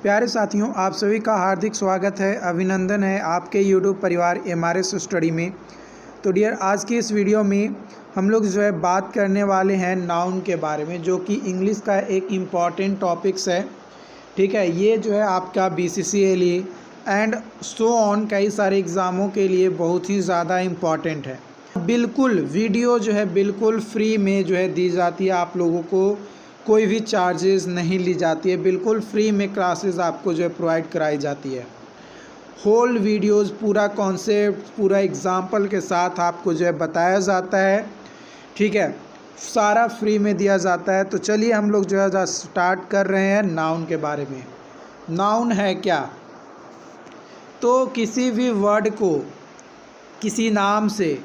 प्यारे साथियों, आप सभी का हार्दिक स्वागत है, अभिनंदन है आपके YouTube परिवार MRS स्टडी में। तो डियर, आज की इस वीडियो में हम लोग जो है बात करने वाले हैं नाउन के बारे में, जो कि इंग्लिश का एक इम्पॉर्टेंट टॉपिक्स है। ठीक है, ये जो है आपका BCCL एंड सो ऑन कई सारे एग्ज़ामों के लिए बहुत ही ज़्यादा इम्पॉर्टेंट है। बिल्कुल वीडियो जो है बिल्कुल फ्री में जो है दी जाती है, आप लोगों को कोई भी चार्जेस नहीं ली जाती है, बिल्कुल फ्री में क्लासेस आपको जो है प्रोवाइड कराई जाती है। होल वीडियोस, पूरा कॉन्सेप्ट, पूरा एग्जाम्पल के साथ आपको जो है बताया जाता है। ठीक है, सारा फ्री में दिया जाता है। तो चलिए हम लोग जो है स्टार्ट कर रहे हैं नाउन के बारे में। नाउन है क्या? तो किसी भी वर्ड को, किसी नाम से,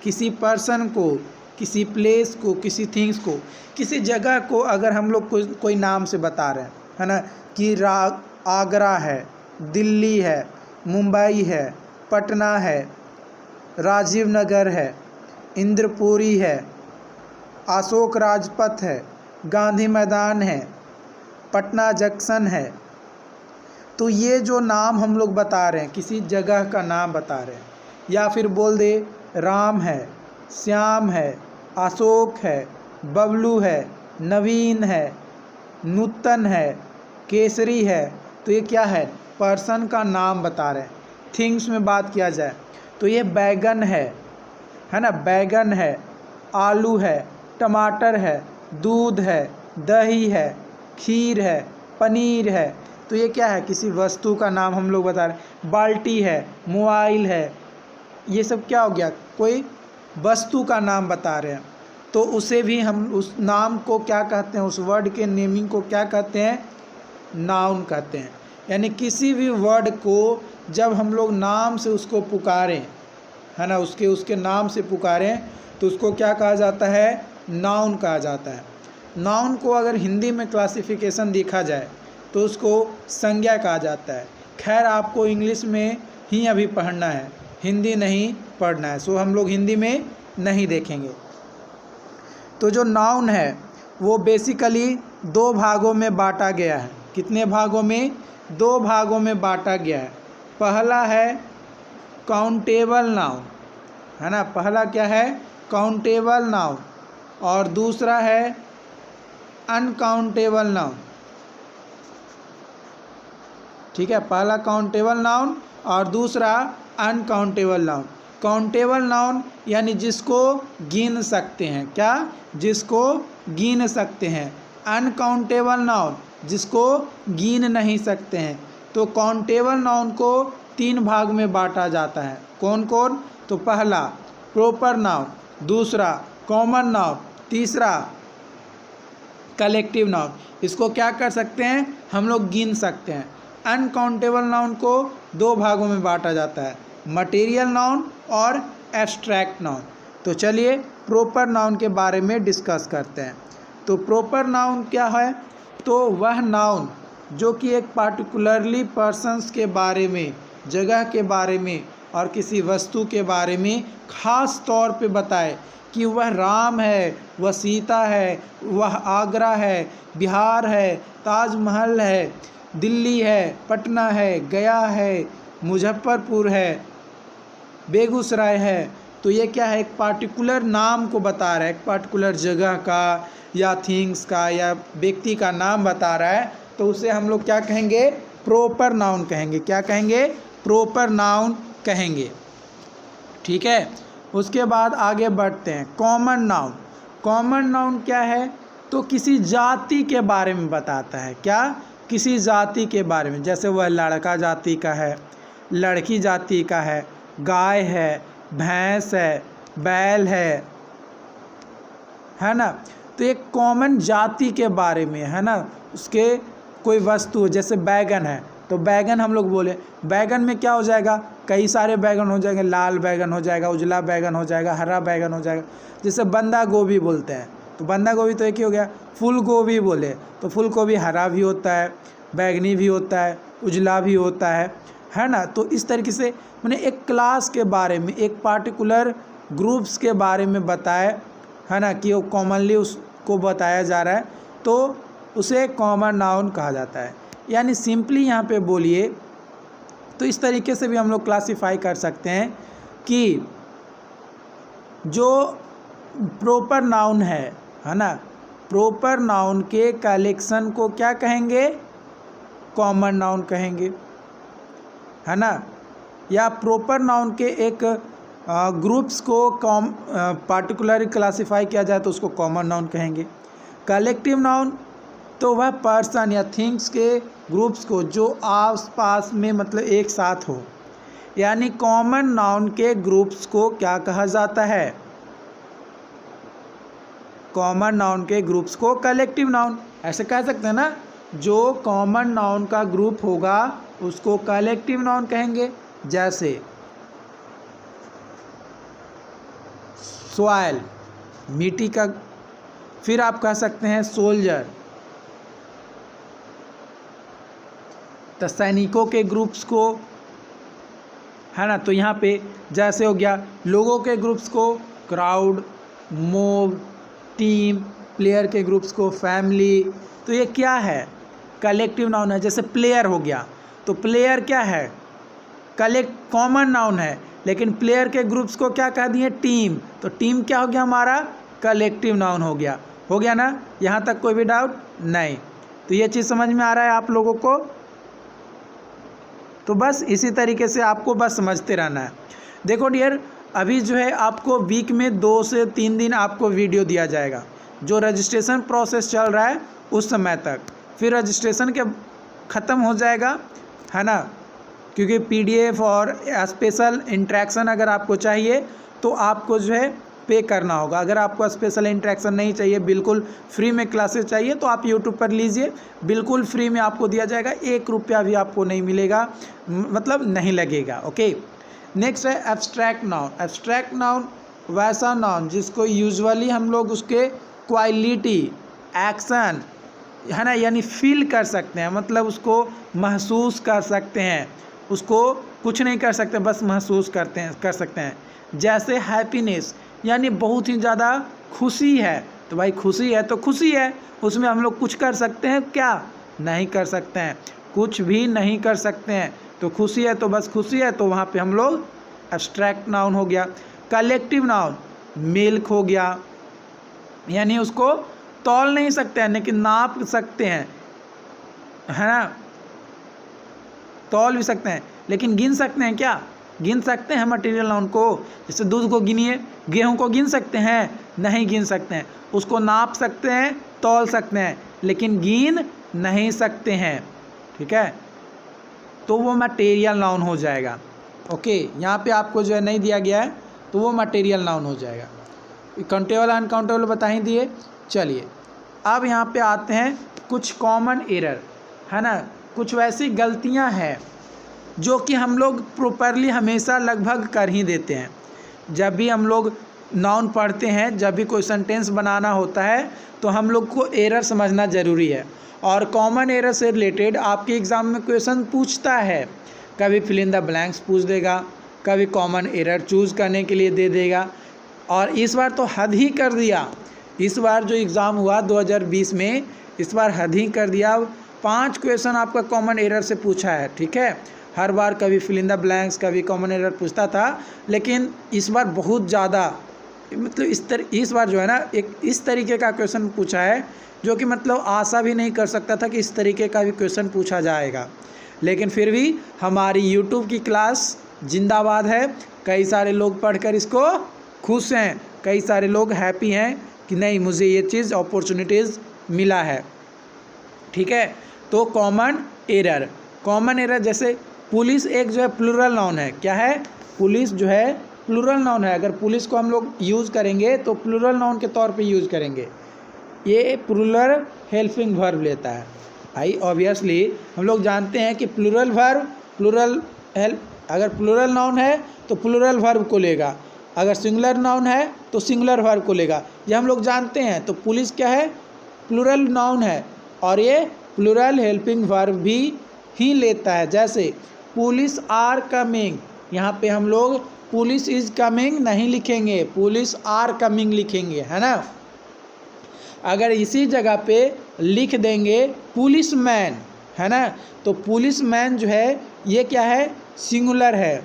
किसी पर्सन को, किसी प्लेस को, किसी थिंग्स को, किसी जगह को अगर हम लोग कोई नाम से बता रहे हैं, है ना, कि आगरा है, दिल्ली है, मुंबई है, पटना है, राजीव नगर है, इंद्रपुरी है, अशोक राजपथ है, गांधी मैदान है, पटना जंक्शन है। तो ये जो नाम हम लोग बता रहे हैं, किसी जगह का नाम बता रहे हैं, या फिर बोल दे राम है, श्याम है, अशोक है, बबलू है, नवीन है, नूतन है, केसरी है। तो ये क्या है? पर्सन का नाम बता रहे हैं। थिंग्स में बात किया जाए तो ये बैगन है ना, बैगन है, आलू है, टमाटर है, दूध है, दही है, खीर है, पनीर है। तो ये क्या है? किसी वस्तु का नाम हम लोग बता रहे हैं। बाल्टी है, मोबाइल है, ये सब क्या हो गया? कोई वस्तु का नाम बता रहे हैं। तो उसे भी हम उस नाम को क्या कहते हैं, उस वर्ड के नेमिंग को क्या कहते हैं? नाउन कहते हैं। यानी किसी भी वर्ड को जब हम लोग नाम से उसको पुकारें, है ना, उसके नाम से पुकारें, तो उसको क्या कहा जाता है? नाउन कहा जाता है। नाउन को अगर हिंदी में क्लासिफिकेशन देखा जाए तो उसको संज्ञा कहा जाता है। खैर, आपको इंग्लिश में ही अभी पढ़ना है, हिंदी नहीं पढ़ना है, सो हम लोग हिंदी में नहीं देखेंगे। तो जो नाउन है वो बेसिकली दो भागों में बांटा गया है। कितने भागों में? दो भागों में बांटा गया है। पहला है काउंटेबल नाउन, है ना, पहला क्या है? Countable noun. और दूसरा है अनकाउंटेबल नाउन। ठीक है, पहला काउंटेबल नाउन और दूसरा अनकाउंटेबल नाउन। काउंटेबल नाउन यानी जिसको गिन सकते हैं। क्या? जिसको गिन सकते हैं। अनकाउंटेबल नाउन जिसको गिन नहीं सकते हैं। तो काउंटेबल नाउन को तीन भाग में बांटा जाता है। कौन कौन? तो पहला प्रॉपर नाउन, दूसरा कॉमन नाउन, तीसरा कलेक्टिव नाउन। इसको क्या कर सकते हैं? हम लोग गिन सकते हैं। अनकाउंटेबल नाउन को दो भागों में बांटा जाता है, मटेरियल नाउन और एब्स्ट्रैक्ट नाउन। तो चलिए प्रॉपर नाउन के बारे में डिस्कस करते हैं। तो प्रॉपर नाउन क्या है? तो वह नाउन जो कि एक पार्टिकुलरली पर्सन्स के बारे में, जगह के बारे में और किसी वस्तु के बारे में ख़ास तौर पे बताए कि वह राम है, वह सीता है, वह आगरा है, बिहार है, ताजमहल है, दिल्ली है, पटना है, गया है, मुजफ्फरपुर है, बेगूसराय है। तो ये क्या है? एक पार्टिकुलर नाम को बता रहा है, एक पार्टिकुलर जगह का या थिंग्स का या व्यक्ति का नाम बता रहा है। तो उसे हम लोग क्या कहेंगे? प्रॉपर नाउन कहेंगे। क्या कहेंगे? प्रॉपर नाउन कहेंगे। ठीक है, उसके बाद आगे बढ़ते हैं। Common noun. कॉमन नाउन क्या है? तो किसी जाति के बारे में बताता है। क्या? किसी जाति के बारे में। जैसे वह लड़का जाति का है, लड़की जाति का है, गाय है, भैंस है, बैल है ना। तो एक कॉमन जाति के बारे में, है ना, उसके कोई वस्तु, जैसे बैगन है तो बैगन हम लोग बोले, बैगन में क्या हो जाएगा? कई सारे बैगन हो जाएंगे। लाल बैगन हो जाएगा, उजला बैगन हो जाएगा, हरा बैगन हो जाएगा। जैसे बंदा गोभी बोलते हैं तो बंदा गोभी तो एक ही हो गया। फूल गोभी बोले तो फूल गोभी हरा भी होता है, बैगनी भी होता है, उजला भी होता है ना। तो इस तरीके से मैंने एक क्लास के बारे में, एक पार्टिकुलर ग्रुप्स के बारे में बताया, है ना, कि वो कॉमनली उसको बताया जा रहा है, तो उसे कॉमन नाउन कहा जाता है। यानी सिंपली यहाँ पे बोलिए तो इस तरीके से भी हम लोग क्लासीफाई कर सकते हैं कि जो प्रॉपर नाउन है ना, प्रॉपर नाउन के कलेक्शन को क्या कहेंगे, कॉमन नाउन कहेंगे, है ना। या प्रॉपर नाउन के एक ग्रुप्स को पार्टिकुलर क्लासीफाई किया जाए तो उसको कॉमन नाउन कहेंगे। कलेक्टिव नाउन तो वह पर्सन या थिंग्स के ग्रुप्स को जो आस पास में मतलब एक साथ हो, यानी कॉमन नाउन के ग्रुप्स को क्या कहा जाता है, कॉमन नाउन के ग्रुप्स को कलेक्टिव नाउन ऐसे कह सकते हैं ना। जो कॉमन नाउन का ग्रुप होगा उसको कलेक्टिव नाउन कहेंगे, जैसे सॉइल मिट्टी का, फिर आप कह सकते हैं सोल्जर, तो सैनिकों के ग्रुप्स को, है ना। तो यहाँ पे जैसे हो गया लोगों के ग्रुप्स को क्राउड, मोब, टीम, प्लेयर के ग्रुप्स को फैमिली। तो ये क्या है, कलेक्टिव नाउन है। जैसे प्लेयर हो गया तो प्लेयर क्या है, कॉमन नाउन है, लेकिन प्लेयर के ग्रुप्स को क्या कह दिए, टीम। तो टीम क्या हो गया हमारा, कलेक्टिव नाउन हो गया ना। यहाँ तक कोई भी डाउट नहीं। तो ये चीज़ समझ में आ रहा है आप लोगों को। तो बस इसी तरीके से आपको बस समझते रहना है। देखो डियर, अभी जो है आपको वीक में 2 से 3 दिन आपको वीडियो दिया जाएगा, जो रजिस्ट्रेशन प्रोसेस चल रहा है उस समय तक। फिर रजिस्ट्रेशन के ख़त्म हो जाएगा, है ना, क्योंकि पीडीएफ और स्पेशल इंटरेक्शन अगर आपको चाहिए तो आपको जो है पे करना होगा। अगर आपको स्पेशल इंटरेक्शन नहीं चाहिए, बिल्कुल फ्री में क्लासेस चाहिए, तो आप यूट्यूब पर लीजिए, बिल्कुल फ्री में आपको दिया जाएगा, 1 रुपया भी आपको नहीं मिलेगा, मतलब नहीं लगेगा। ओके, नेक्स्ट है एब्स्ट्रैक्ट नाउन। एब्स्ट्रैक्ट नाउन वैसा नाउन जिसको यूजुअली हम लोग उसके क्वालिटी, एक्शन, है ना, यानी फील कर सकते हैं, मतलब उसको महसूस कर सकते हैं, उसको कुछ नहीं कर सकते, बस महसूस कर सकते हैं। जैसे हैप्पीनेस, यानी बहुत ही ज़्यादा खुशी है, तो भाई खुशी है तो खुशी है, उसमें हम लोग कुछ कर सकते हैं क्या, नहीं कर सकते हैं, कुछ भी नहीं कर सकते हैं। तो खुशी है तो बस खुशी है, तो वहाँ पे हम लोग एब्स्ट्रैक्ट नाउन हो गया। कलेक्टिव नाउन मिल्क हो गया, यानी उसको तौल नहीं सकते हैं लेकिन नाप सकते हैं, है ना, तौल भी सकते हैं लेकिन गिन सकते हैं क्या, गिन सकते हैं मटेरियल नाउन को। जैसे दूध को गिनिए, गेहूं को गिन सकते हैं, नहीं गिन सकते हैं। उसको नाप सकते हैं, तौल सकते हैं, लेकिन गिन नहीं सकते हैं, ठीक है, तो वो मटेरियल नाउन हो जाएगा। ओके, यहाँ पे आपको जो है नहीं दिया गया है तो वो मटेरियल नाउन हो जाएगा। काउंटेबल अनकाउंटेबल बता ही दिए। चलिए अब यहाँ पे आते हैं कुछ कॉमन एरर, है ना, कुछ वैसी गलतियाँ हैं जो कि हम लोग प्रॉपरली हमेशा लगभग कर ही देते हैं। जब भी हम लोग नाउन पढ़ते हैं, जब भी कोई सेंटेंस बनाना होता है तो हम लोग को एरर समझना ज़रूरी है। और कॉमन एरर से रिलेटेड आपके एग्ज़ाम में क्वेश्चन पूछता है, कभी फिल इन द ब्लैंक्स पूछ देगा, कभी कॉमन एरर चूज़ करने के लिए दे देगा। और इस बार तो हद ही कर दिया, इस बार जो एग्ज़ाम हुआ 2020 में, इस बार हद ही कर दिया। 5 क्वेश्चन आपका कॉमन एरर से पूछा है, ठीक है। हर बार कभी फिल इन द ब्लैंक्स, कभी कॉमन एरर पूछता था, लेकिन इस बार बहुत ज़्यादा, मतलब इस बार जो है ना एक इस तरीके का क्वेश्चन पूछा है जो कि मतलब आशा भी नहीं कर सकता था कि इस तरीके का भी क्वेश्चन पूछा जाएगा। लेकिन फिर भी हमारी यूट्यूब की क्लास जिंदाबाद है, कई सारे लोग पढ़कर इसको खुश हैं, कई सारे लोग हैप्पी हैं कि नहीं मुझे ये चीज़ अपॉर्चुनिटीज़ मिला है, ठीक है। तो कॉमन एरर जैसे पुलिस एक जो है प्लूरल नाउन है, क्या है, पुलिस जो है प्लूरल नाउन है। अगर पुलिस को हम लोग यूज़ करेंगे तो प्लूरल नाउन के तौर पे यूज़ करेंगे, ये प्लूरल हेल्पिंग वर्ब लेता है। भाई ऑब्वियसली हम लोग जानते हैं कि प्लूरल वर्ब प्लूरल हेल्प, अगर प्लूरल नाउन है तो प्लूरल वर्ब को लेगा, अगर सिंगुलर नाउन है तो सिंगुलर वर्ब को लेगा, ये हम लोग जानते हैं। तो पुलिस क्या है, प्लूरल नाउन है और ये प्लूरल हेल्पिंग वर्ब भी ही लेता है। जैसे पुलिस आर कमिंग, यहाँ पे हम लोग पुलिस इज़ कमिंग नहीं लिखेंगे, पुलिस आर कमिंग लिखेंगे, है ना। अगर इसी जगह पे लिख देंगे पुलिस मैन, है ना। तो पुलिस मैन जो है ये क्या है, सिंगुलर है,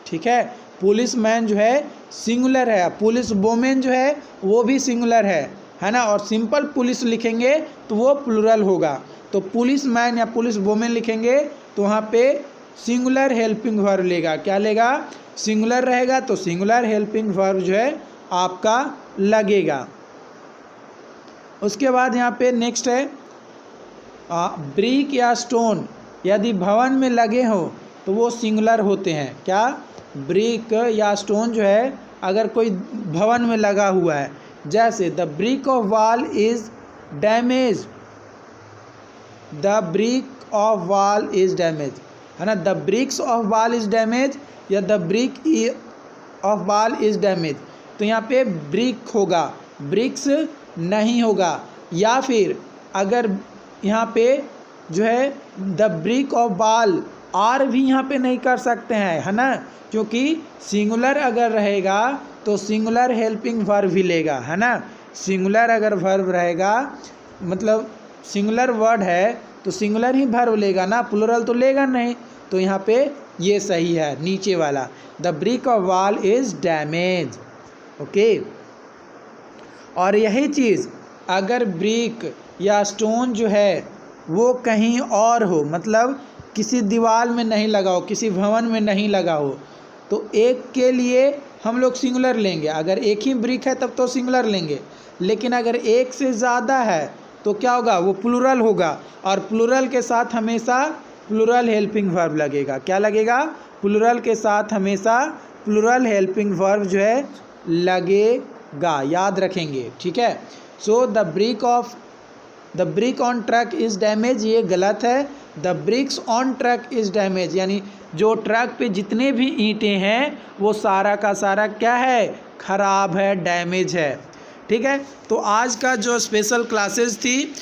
ठीक है। पुलिस मैन जो है सिंगुलर है, पुलिस वोमेन जो है वो भी सिंगुलर है ना। और सिंपल पुलिस लिखेंगे तो वो प्लूरल होगा। तो पुलिस मैन या पुलिस वोमेन लिखेंगे तो वहाँ पे सिंगुलर हेल्पिंग वर्ब लेगा, क्या लेगा, सिंगुलर रहेगा तो सिंगुलर हेल्पिंग वर्ब जो है आपका लगेगा। उसके बाद यहाँ पे नेक्स्ट है ब्रिक या स्टोन, यदि भवन में लगे हो तो वो सिंगुलर होते हैं। क्या, ब्रिक या स्टोन जो है अगर कोई भवन में लगा हुआ है, जैसे the brick of wall is damage, the brick of wall is damage, है ना। The bricks of wall is damage या the brick of wall is damage, तो यहाँ पे ब्रिक होगा, ब्रिक्स नहीं होगा। या फिर अगर यहाँ पे जो है द ब्रिक ऑफ वॉल, आर भी यहाँ पे नहीं कर सकते हैं, है ना, क्योंकि सिंगुलर अगर रहेगा तो सिंगुलर हेल्पिंग वर्ब भी लेगा, है ना। सिंगुलर अगर वर्ब रहेगा, मतलब सिंगुलर वर्ड है तो सिंगुलर ही वर्ब लेगा ना, प्लूरल तो लेगा नहीं। तो यहाँ पे ये सही है नीचे वाला, the brick of wall is damage, okay. और यही चीज़ अगर ब्रिक या स्टोन जो है वो कहीं और हो, मतलब किसी दीवार में नहीं लगा हो, किसी भवन में नहीं लगा हो, तो एक के लिए हम लोग सिंगुलर लेंगे। अगर एक ही ब्रिक है तब तो सिंगुलर लेंगे, लेकिन अगर एक से ज़्यादा है तो क्या होगा, वो प्लूरल होगा। और प्लूरल के साथ हमेशा प्लूरल हेल्पिंग वर्ब लगेगा, क्या लगेगा, प्लूरल के साथ हमेशा प्लूरल हेल्पिंग वर्ब जो है लगेगा, याद रखेंगे, ठीक है। So the brick on truck is damage, ये गलत है। The bricks on truck is damage, यानी जो ट्रक पे जितने भी ईंटें हैं वो सारा का सारा क्या है, ख़राब है, डैमेज है, ठीक है। तो आज का जो स्पेशल क्लासेस थी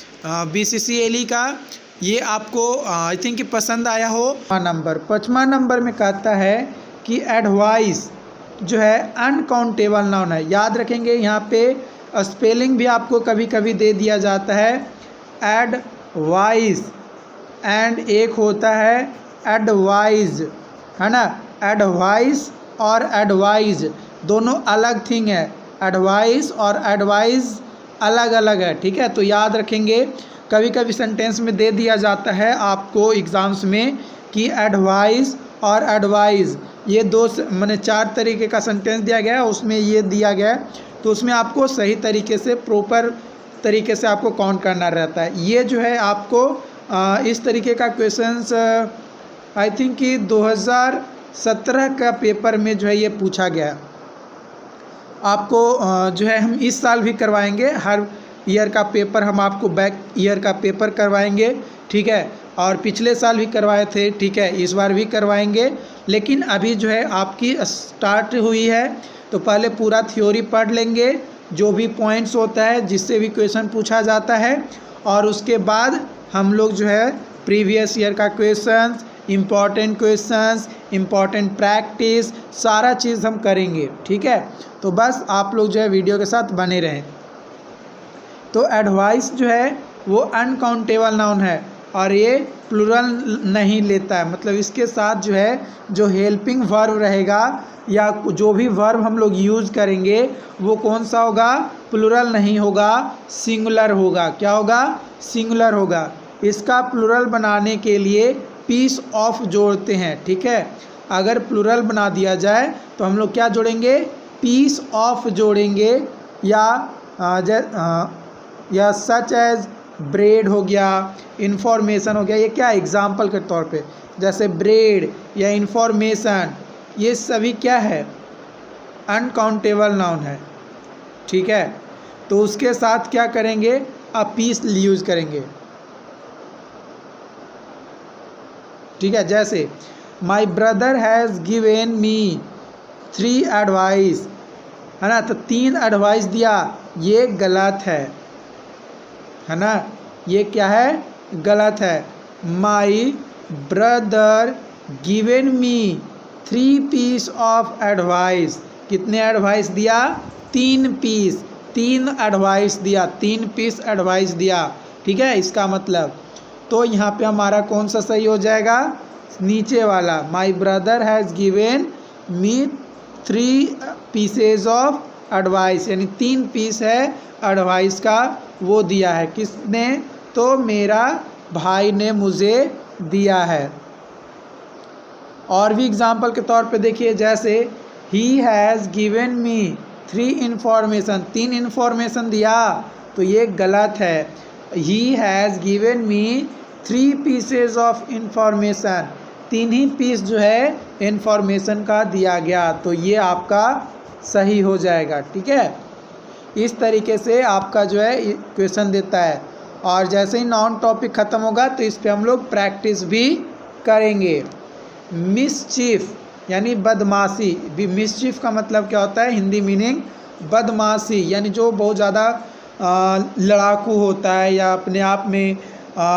BCCLE का, ये आपको आई थिंक कि पसंद आया हो। पाँचवा नंबर में कहता है कि एडवाइस जो है अनकाउंटेबल नाउन है, याद रखेंगे। यहाँ पे स्पेलिंग भी आपको कभी कभी दे दिया जाता है, एडवाइस एंड एक होता है एडवाइज, है ना। एडवाइस और एडवाइज दोनों अलग थिंग है, एडवाइस और एडवाइज अलग अलग है, ठीक है। तो याद रखेंगे, कभी कभी सेंटेंस में दे दिया जाता है आपको एग्ज़ाम्स में कि एडवाइस और एडवाइज ये दो मैंने 4 तरीके का सेंटेंस दिया गया है, उसमें ये दिया गया है, तो उसमें आपको सही तरीके से प्रॉपर तरीके से आपको काउंट करना रहता है। ये जो है आपको इस तरीके का क्वेश्चंस आई थिंक कि 2017 का पेपर में जो है ये पूछा गया। आपको जो है हम इस साल भी करवाएंगे, हर ईयर का पेपर हम आपको बैक ईयर का पेपर करवाएंगे, ठीक है। और पिछले साल भी करवाए थे, ठीक है, इस बार भी करवाएंगे। लेकिन अभी जो है आपकी स्टार्ट हुई है तो पहले पूरा थ्योरी पढ़ लेंगे, जो भी पॉइंट्स होता है जिससे भी क्वेश्चन पूछा जाता है, और उसके बाद हम लोग जो है प्रीवियस ईयर का questions, important questions, important practice, सारा चीज़ हम करेंगे, ठीक है। तो बस आप लोग जो है वीडियो के साथ बने रहें। तो एडवाइस जो है वो अनकाउंटेबल नाउन है और ये प्लूरल नहीं लेता है, मतलब इसके साथ जो है जो हेल्पिंग वर्ब रहेगा या जो भी वर्ब हम लोग यूज़ करेंगे वो कौन सा होगा, प्लूरल नहीं होगा, सिंगुलर होगा। क्या होगा, सिंगुलर होगा। इसका प्लूरल बनाने के लिए पीस ऑफ जोड़ते हैं, ठीक है। अगर प्लूरल बना दिया जाए तो हम लोग क्या जोड़ेंगे, पीस ऑफ जोड़ेंगे, या सच एज ब्रेड हो गया, इन्फॉर्मेशन हो गया। ये क्या एग्जाम्पल के तौर पे, जैसे ब्रेड या इन्फॉर्मेशन, ये सभी क्या है, अनकाउंटेबल नाउन है, ठीक है। तो उसके साथ क्या करेंगे, अब पीस यूज़ करेंगे, ठीक है। जैसे my brother has given me 3 advice, है ना, तो 3 एडवाइस दिया, ये गलत है ना, ये क्या है, गलत है। My brother given me 3 piece of advice, कितने एडवाइस दिया, 3 पीस, 3 एडवाइस दिया, 3 पीस एडवाइस दिया, ठीक है। इसका मतलब तो यहाँ पे हमारा कौन सा सही हो जाएगा, नीचे वाला, my brother has given me 3 pieces of advice, यानी 3 पीस है एडवाइस का वो दिया है। किसने, तो मेरा भाई ने मुझे दिया है। और भी एग्जाम्पल के तौर पे देखिए, जैसे he has given me 3 information, 3 information दिया, तो ये गलत है। He has given me 3 pieces of information, 3 he piece जो है इंफॉर्मेशन का दिया गया, तो ये आपका सही हो जाएगा। ठीक है, इस तरीके से आपका जो है क्वेश्चन देता है। और जैसे ही नॉन टॉपिक ख़त्म होगा तो इस पे हम लोग प्रैक्टिस भी करेंगे। मिसचीफ यानी बदमाशी, भी मिसचीफ का मतलब क्या होता है, हिंदी मीनिंग बदमाशी, यानी जो बहुत ज़्यादा लड़ाकू होता है या अपने आप में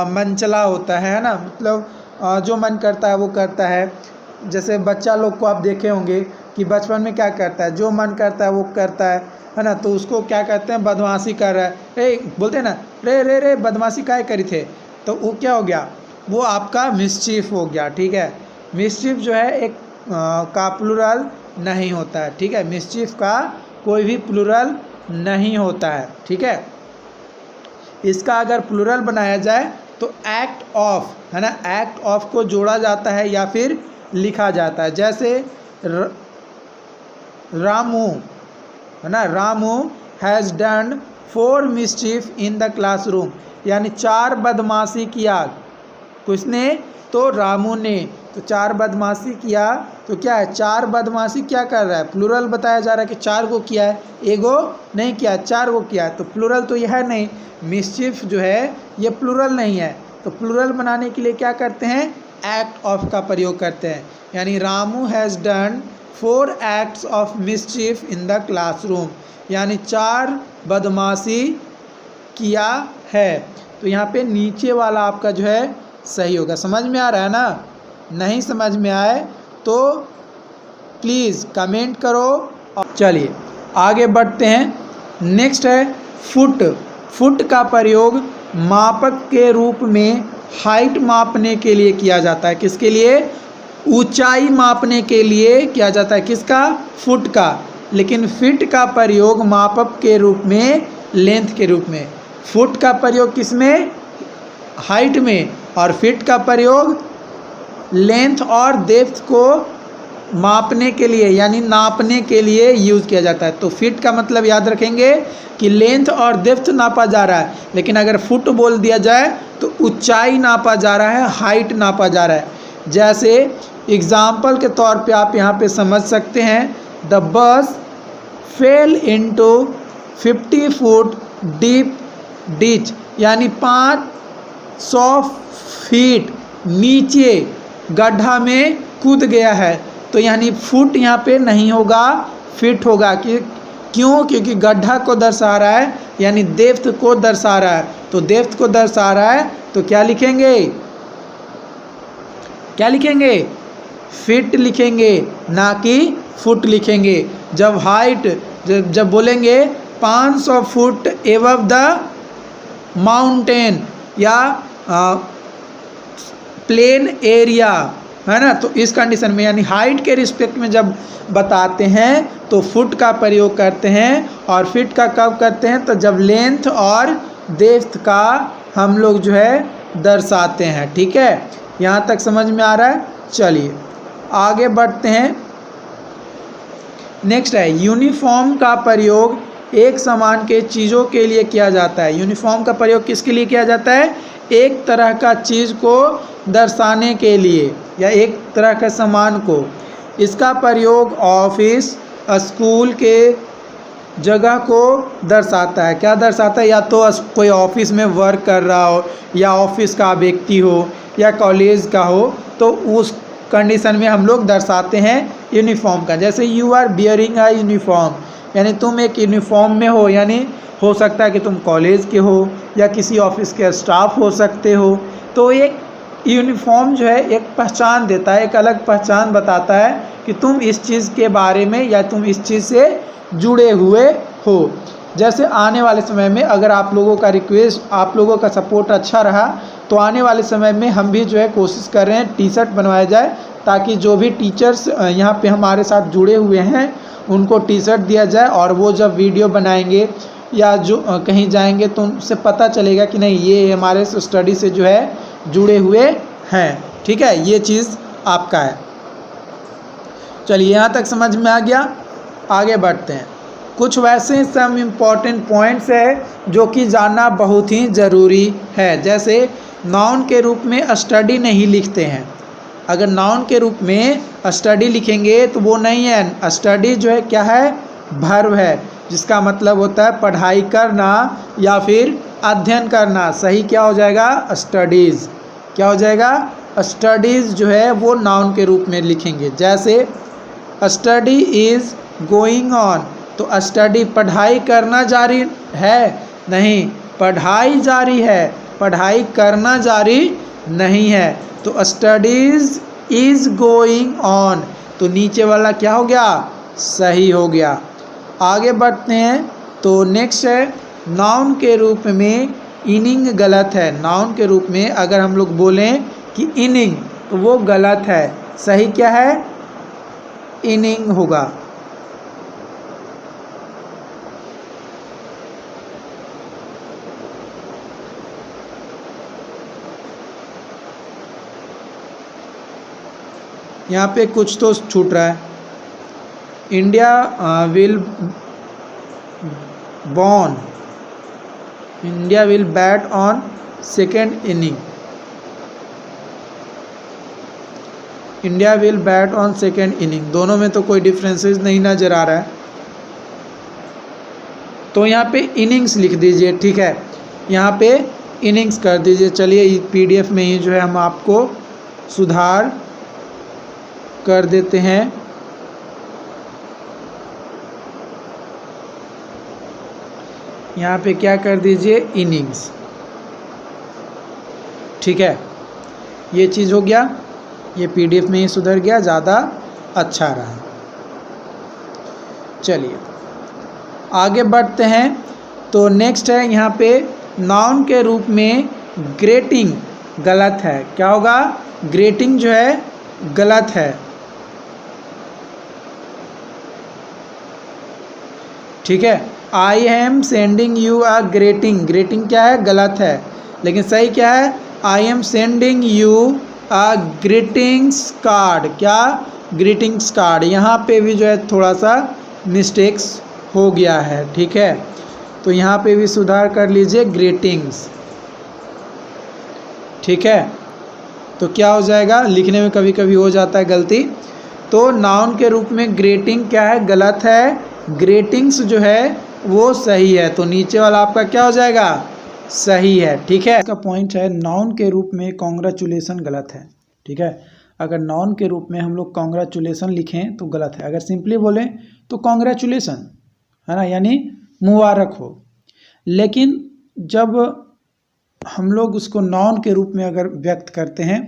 मनचला होता है ना, मतलब जो मन करता है वो करता है। जैसे बच्चा लोग को आप देखे होंगे कि बचपन में क्या करता है, जो मन करता है वो करता है ना, तो उसको क्या कहते हैं, बदमाशी कर रहा है, रे बोलते हैं ना, रे रे रे बदमाशी काहे करी थे, तो वो क्या हो गया, वो आपका मिसचीफ हो गया। ठीक है, मिसचीफ जो है एक का प्लूरल नहीं होता है। ठीक है, मिसचीफ का कोई भी प्लूरल नहीं होता है। ठीक है, इसका अगर प्लूरल बनाया जाए तो एक्ट ऑफ, है ना, एक्ट ऑफ को जोड़ा जाता है या फिर लिखा जाता है। जैसे रामू, है ना, Ramu has done 4 mischief in the classroom, यानी 4 बदमाशी किया। किसने, तो रामू ने, तो 4 बदमाशी किया, तो क्या है, 4 बदमाशी क्या कर रहा है, प्लूरल बताया जा रहा है कि 4 को किया है, एगो नहीं किया, 4 को किया है, तो प्लूरल तो यह है नहीं, मिसचीफ जो है ये प्लूरल नहीं है। तो प्लूरल बनाने के लिए क्या करते हैं, एक्ट ऑफ का प्रयोग करते हैं, यानी Ramu has done 4 acts of mischief in the classroom, यानी 4 बदमाशी किया है। तो यहाँ पे नीचे वाला आपका जो है सही होगा। समझ में आ रहा है ना, नहीं समझ में आए तो प्लीज़ कमेंट करो। चलिए आगे बढ़ते हैं। नेक्स्ट है फुट। फुट का प्रयोग मापक के रूप में हाइट मापने के लिए किया जाता है। किसके लिए, ऊंचाई मापने के लिए किया जाता है, किसका, फुट का। लेकिन फीट का प्रयोग मापक के रूप में, लेंथ के रूप में। फुट का प्रयोग किस में, हाइट में, और फीट का प्रयोग लेंथ और डेप्थ को मापने के लिए यानी नापने के लिए यूज़ किया जाता है। तो फीट का मतलब याद रखेंगे कि लेंथ और डेप्थ नापा जा रहा है, लेकिन अगर फुट बोल दिया जाए तो ऊंचाई नापा जा रहा है, हाइट नापा जा रहा है। जैसे एग्जाम्पल के तौर पे आप यहाँ पे समझ सकते हैं, the bus fail into 50 foot deep ditch, यानी 500 फीट नीचे गड्ढा में कूद गया है। तो यानी फुट यहाँ पे नहीं होगा, फिट होगा। क्यों, क्योंकि गड्ढा को दर्शा रहा है, यानी डेप्थ को दर्शा रहा है। तो डेप्थ को दर्शा रहा है तो क्या लिखेंगे, क्या लिखेंगे, फिट लिखेंगे, ना कि फुट लिखेंगे। जब हाइट जब बोलेंगे 500 फुट एबव द माउंटेन या प्लेन एरिया, है ना, तो इस कंडीशन में यानी हाइट के रिस्पेक्ट में जब बताते हैं तो फुट का प्रयोग करते हैं। और फिट का कब करते हैं, तो जब लेंथ और डेप्थ का हम लोग जो है दर्शाते हैं। ठीक है, यहाँ तक समझ में आ रहा है। चलिए आगे बढ़ते हैं। नेक्स्ट है यूनिफॉर्म का प्रयोग एक समान के चीज़ों के लिए किया जाता है। यूनिफॉर्म का प्रयोग किसके लिए किया जाता है, एक तरह का चीज़ को दर्शाने के लिए या एक तरह के सामान को। इसका प्रयोग ऑफिस, स्कूल के जगह को दर्शाता है। क्या दर्शाता है, या तो कोई ऑफिस में वर्क कर रहा हो या ऑफिस का व्यक्ति हो या कॉलेज का हो, तो उस कंडीशन में हम लोग दर्शाते हैं यूनिफॉर्म का। जैसे you are bearing a uniform, यानी तुम एक यूनिफॉर्म में हो, यानी हो सकता है कि तुम कॉलेज के हो या किसी ऑफिस के स्टाफ हो सकते हो। तो एक यूनिफॉर्म जो है एक पहचान देता है, एक अलग पहचान बताता है कि तुम इस चीज़ के बारे में या तुम इस चीज़ से जुड़े हुए हो। जैसे आने वाले समय में अगर आप लोगों का रिक्वेस्ट, आप लोगों का सपोर्ट अच्छा रहा तो आने वाले समय में हम भी जो है कोशिश कर रहे हैं टी शर्ट बनवाया जाए, ताकि जो भी टीचर्स यहाँ पे हमारे साथ जुड़े हुए हैं उनको टी शर्ट दिया जाए, और वो जब वीडियो बनाएंगे या जो कहीं जाएंगे तो उनसे पता चलेगा कि नहीं ये हमारे स्टडी से जो है जुड़े हुए हैं। ठीक है, ये चीज़ आपका है। चलिए यहाँ तक समझ में आ गया, आगे बढ़ते हैं। कुछ वैसे सम इम्पॉर्टेंट पॉइंट्स है जो कि जानना बहुत ही ज़रूरी है। जैसे नाउन के रूप में स्टडी नहीं लिखते हैं। अगर नाउन के रूप में स्टडी लिखेंगे तो वो नहीं है। स्टडी जो है क्या है, वर्ब है, जिसका मतलब होता है पढ़ाई करना या फिर अध्ययन करना। सही क्या हो जाएगा, स्टडीज़। क्या हो जाएगा, स्टडीज़ जो है वो नाउन के रूप में लिखेंगे। जैसे स्टडी इज़ गोइंग ऑन, तो स्टडी पढ़ाई करना जारी है, नहीं, पढ़ाई जारी है, पढ़ाई करना जारी नहीं है। तो स्टडीज़ इज़ गोइंग ऑन, तो नीचे वाला क्या हो गया, सही हो गया। आगे बढ़ते हैं। तो नेक्स्ट है नाउन के रूप में इनिंग गलत है। नाउन के रूप में अगर हम लोग बोलें कि इनिंग, तो वो गलत है। सही क्या है, इनिंग होगा। यहाँ पे कुछ तो छूट रहा है। India will born, India will bat on second inning, India will bat on second inning, दोनों में तो कोई डिफरेंसेस नहीं नज़र आ रहा है। तो यहाँ पे इनिंग्स लिख दीजिए। ठीक है, यहाँ पे इनिंग्स कर दीजिए। चलिए पीडीएफ में ही जो है हम आपको सुधार कर देते हैं। यहाँ पे क्या कर दीजिए, इनिंग्स। ठीक है, ये चीज़ हो गया, ये पीडीएफ में ही सुधर गया, ज़्यादा अच्छा रहा। चलिए आगे बढ़ते हैं। तो नेक्स्ट है यहाँ पे नाउन के रूप में ग्रेटिंग गलत है। क्या होगा, ग्रेटिंग जो है गलत है। ठीक है, I am sending you a grating, grating क्या है, गलत है। लेकिन सही क्या है, I am sending you a greetings card. क्या, ग्रीटिंग्स कार्ड। यहाँ पे भी जो है थोड़ा सा मिस्टेक्स हो गया है। ठीक है, तो यहाँ पे भी सुधार कर लीजिए, ग्रीटिंग्स। ठीक है, तो क्या हो जाएगा, लिखने में कभी कभी हो जाता है गलती। तो नाउन के रूप में ग्रेटिंग क्या है, गलत है। ग्रेटिंग्स जो है वो सही है। तो नीचे वाला आपका क्या हो जाएगा, सही है। ठीक है, इसका पॉइंट है नाउन के रूप में कॉन्ग्रेचुलेसन गलत है। ठीक है, अगर नाउन के रूप में हम लोग कॉन्ग्रेचुलेसन लिखें तो गलत है। अगर सिंपली बोलें तो कॉन्ग्रेचुलेसन है ना, यानी मुबारक हो। लेकिन जब हम लोग उसको नाउन के रूप में अगर व्यक्त करते हैं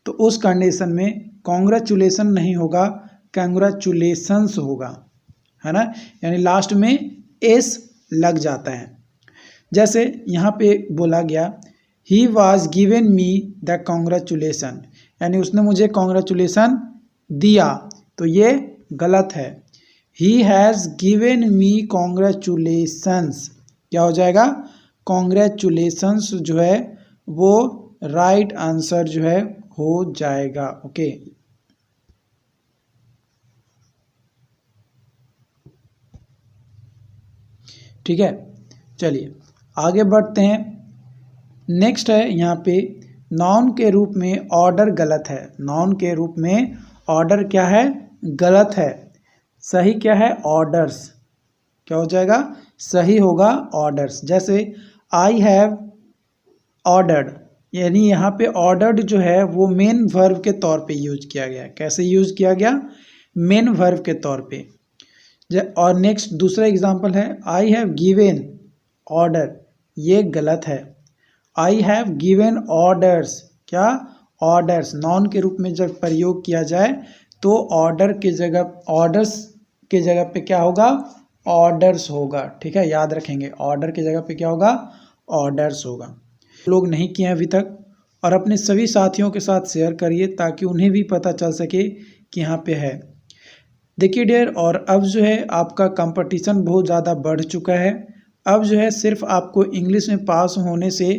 तो उस कंडीशन में कॉन्ग्रेचुलेसन नहीं होगा, कंग्रेचुलेशंस होगा, है ना, यानी लास्ट में एस लग जाता है। जैसे यहाँ पे बोला गया he was given me the congratulation, यानी उसने मुझे कॉन्ग्रेचुलेसन दिया, तो ये गलत है। He has given me congratulations, क्या हो जाएगा, कॉन्ग्रेचुलेशंस जो है वो राइट आंसर जो है हो जाएगा। ओके, ठीक है, चलिए आगे बढ़ते हैं। नेक्स्ट है यहाँ पे नाउन के रूप में ऑर्डर गलत है। नाउन के रूप में ऑर्डर क्या है, गलत है। सही क्या है, ऑर्डर्स। क्या हो जाएगा, सही होगा ऑर्डर्स। जैसे आई हैव ऑर्डर्ड, यानी यहाँ पे ऑर्डर्ड जो है वो मेन वर्ब के तौर पे यूज किया गया। कैसे यूज किया गया, मेन वर्ब के तौर पे। और नेक्स्ट दूसरा एग्जांपल है आई हैव गिवन ऑर्डर, ये गलत है। आई हैव गिवन ऑर्डर्स, क्या, ऑर्डर्स। नाउन के रूप में जब प्रयोग किया जाए तो ऑर्डर के जगह, ऑर्डर्स के जगह पे क्या होगा, ऑर्डर्स होगा। ठीक है, याद रखेंगे, ऑर्डर की जगह पे क्या होगा, ऑर्डर्स होगा। लोग नहीं किए हैं अभी तक और अपने सभी साथियों के साथ शेयर करिए ताकि उन्हें भी पता चल सके कि यहाँ पे है। देखिए डियर, और अब जो है आपका कंपटीशन बहुत ज़्यादा बढ़ चुका है। अब जो है सिर्फ आपको इंग्लिश में पास होने से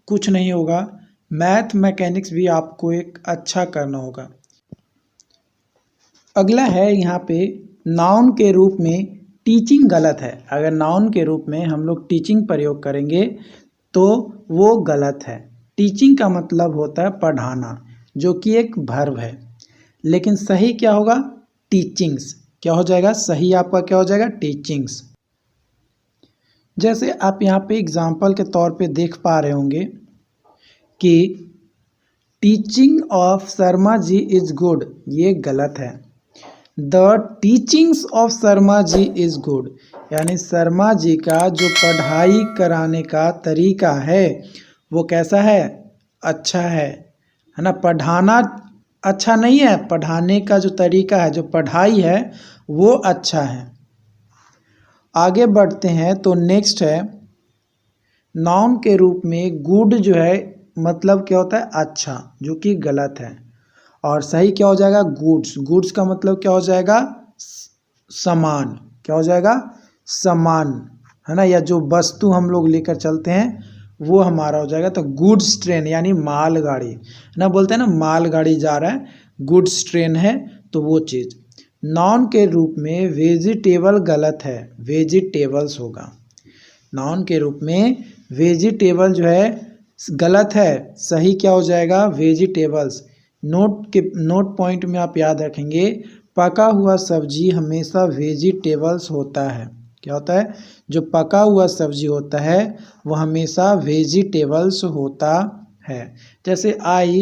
कुछ नहीं होगा, मैथ मैकेनिक्स भी आपको एक अच्छा करना होगा। अगला है यहाँ पे नाउन के रूप में टीचिंग गलत है। अगर नाउन के रूप में हम लोग टीचिंग प्रयोग करेंगे तो वो गलत है। टीचिंग का मतलब होता है पढ़ाना, जो कि एक वर्ब है, लेकिन सही क्या होगा? टीचिंग्स। क्या हो जाएगा? सही आपका क्या हो जाएगा? टीचिंग्स। जैसे आप यहाँ पे एग्जाम्पल के तौर पे देख पा रहे होंगे कि teaching of Sharma ji is good, ये गलत है। The teachings of Sharma ji is good, यानी शर्मा जी का जो पढ़ाई कराने का तरीका है वो कैसा है? अच्छा है ना। पढ़ाना अच्छा नहीं है, पढ़ाने का जो तरीका है, जो पढ़ाई है वो अच्छा है। आगे बढ़ते हैं तो नेक्स्ट है नाउन के रूप में गुड जो है मतलब क्या होता है? अच्छा, जो कि गलत है। और सही क्या हो जाएगा? गुड्स। गुड्स का मतलब क्या हो जाएगा? सामान। क्या हो जाएगा? सामान, है ना, या जो वस्तु हम लोग लेकर चलते हैं वो हमारा हो जाएगा। तो गुड्स ट्रेन यानी मालगाड़ी ना, बोलते हैं ना मालगाड़ी जा रहा है, गुड्स ट्रेन है, तो वो चीज़। नाउन के रूप में वेजिटेबल गलत है, वेजिटेबल्स होगा। नाउन के रूप में वेजिटेबल जो है गलत है, सही क्या हो जाएगा? वेजिटेबल्स। नोट पॉइंट में आप याद रखेंगे, पका हुआ सब्जी हमेशा वेजिटेबल्स होता है। क्या होता है? जो पका हुआ सब्जी होता है वो हमेशा वेजिटेबल्स होता है। जैसे I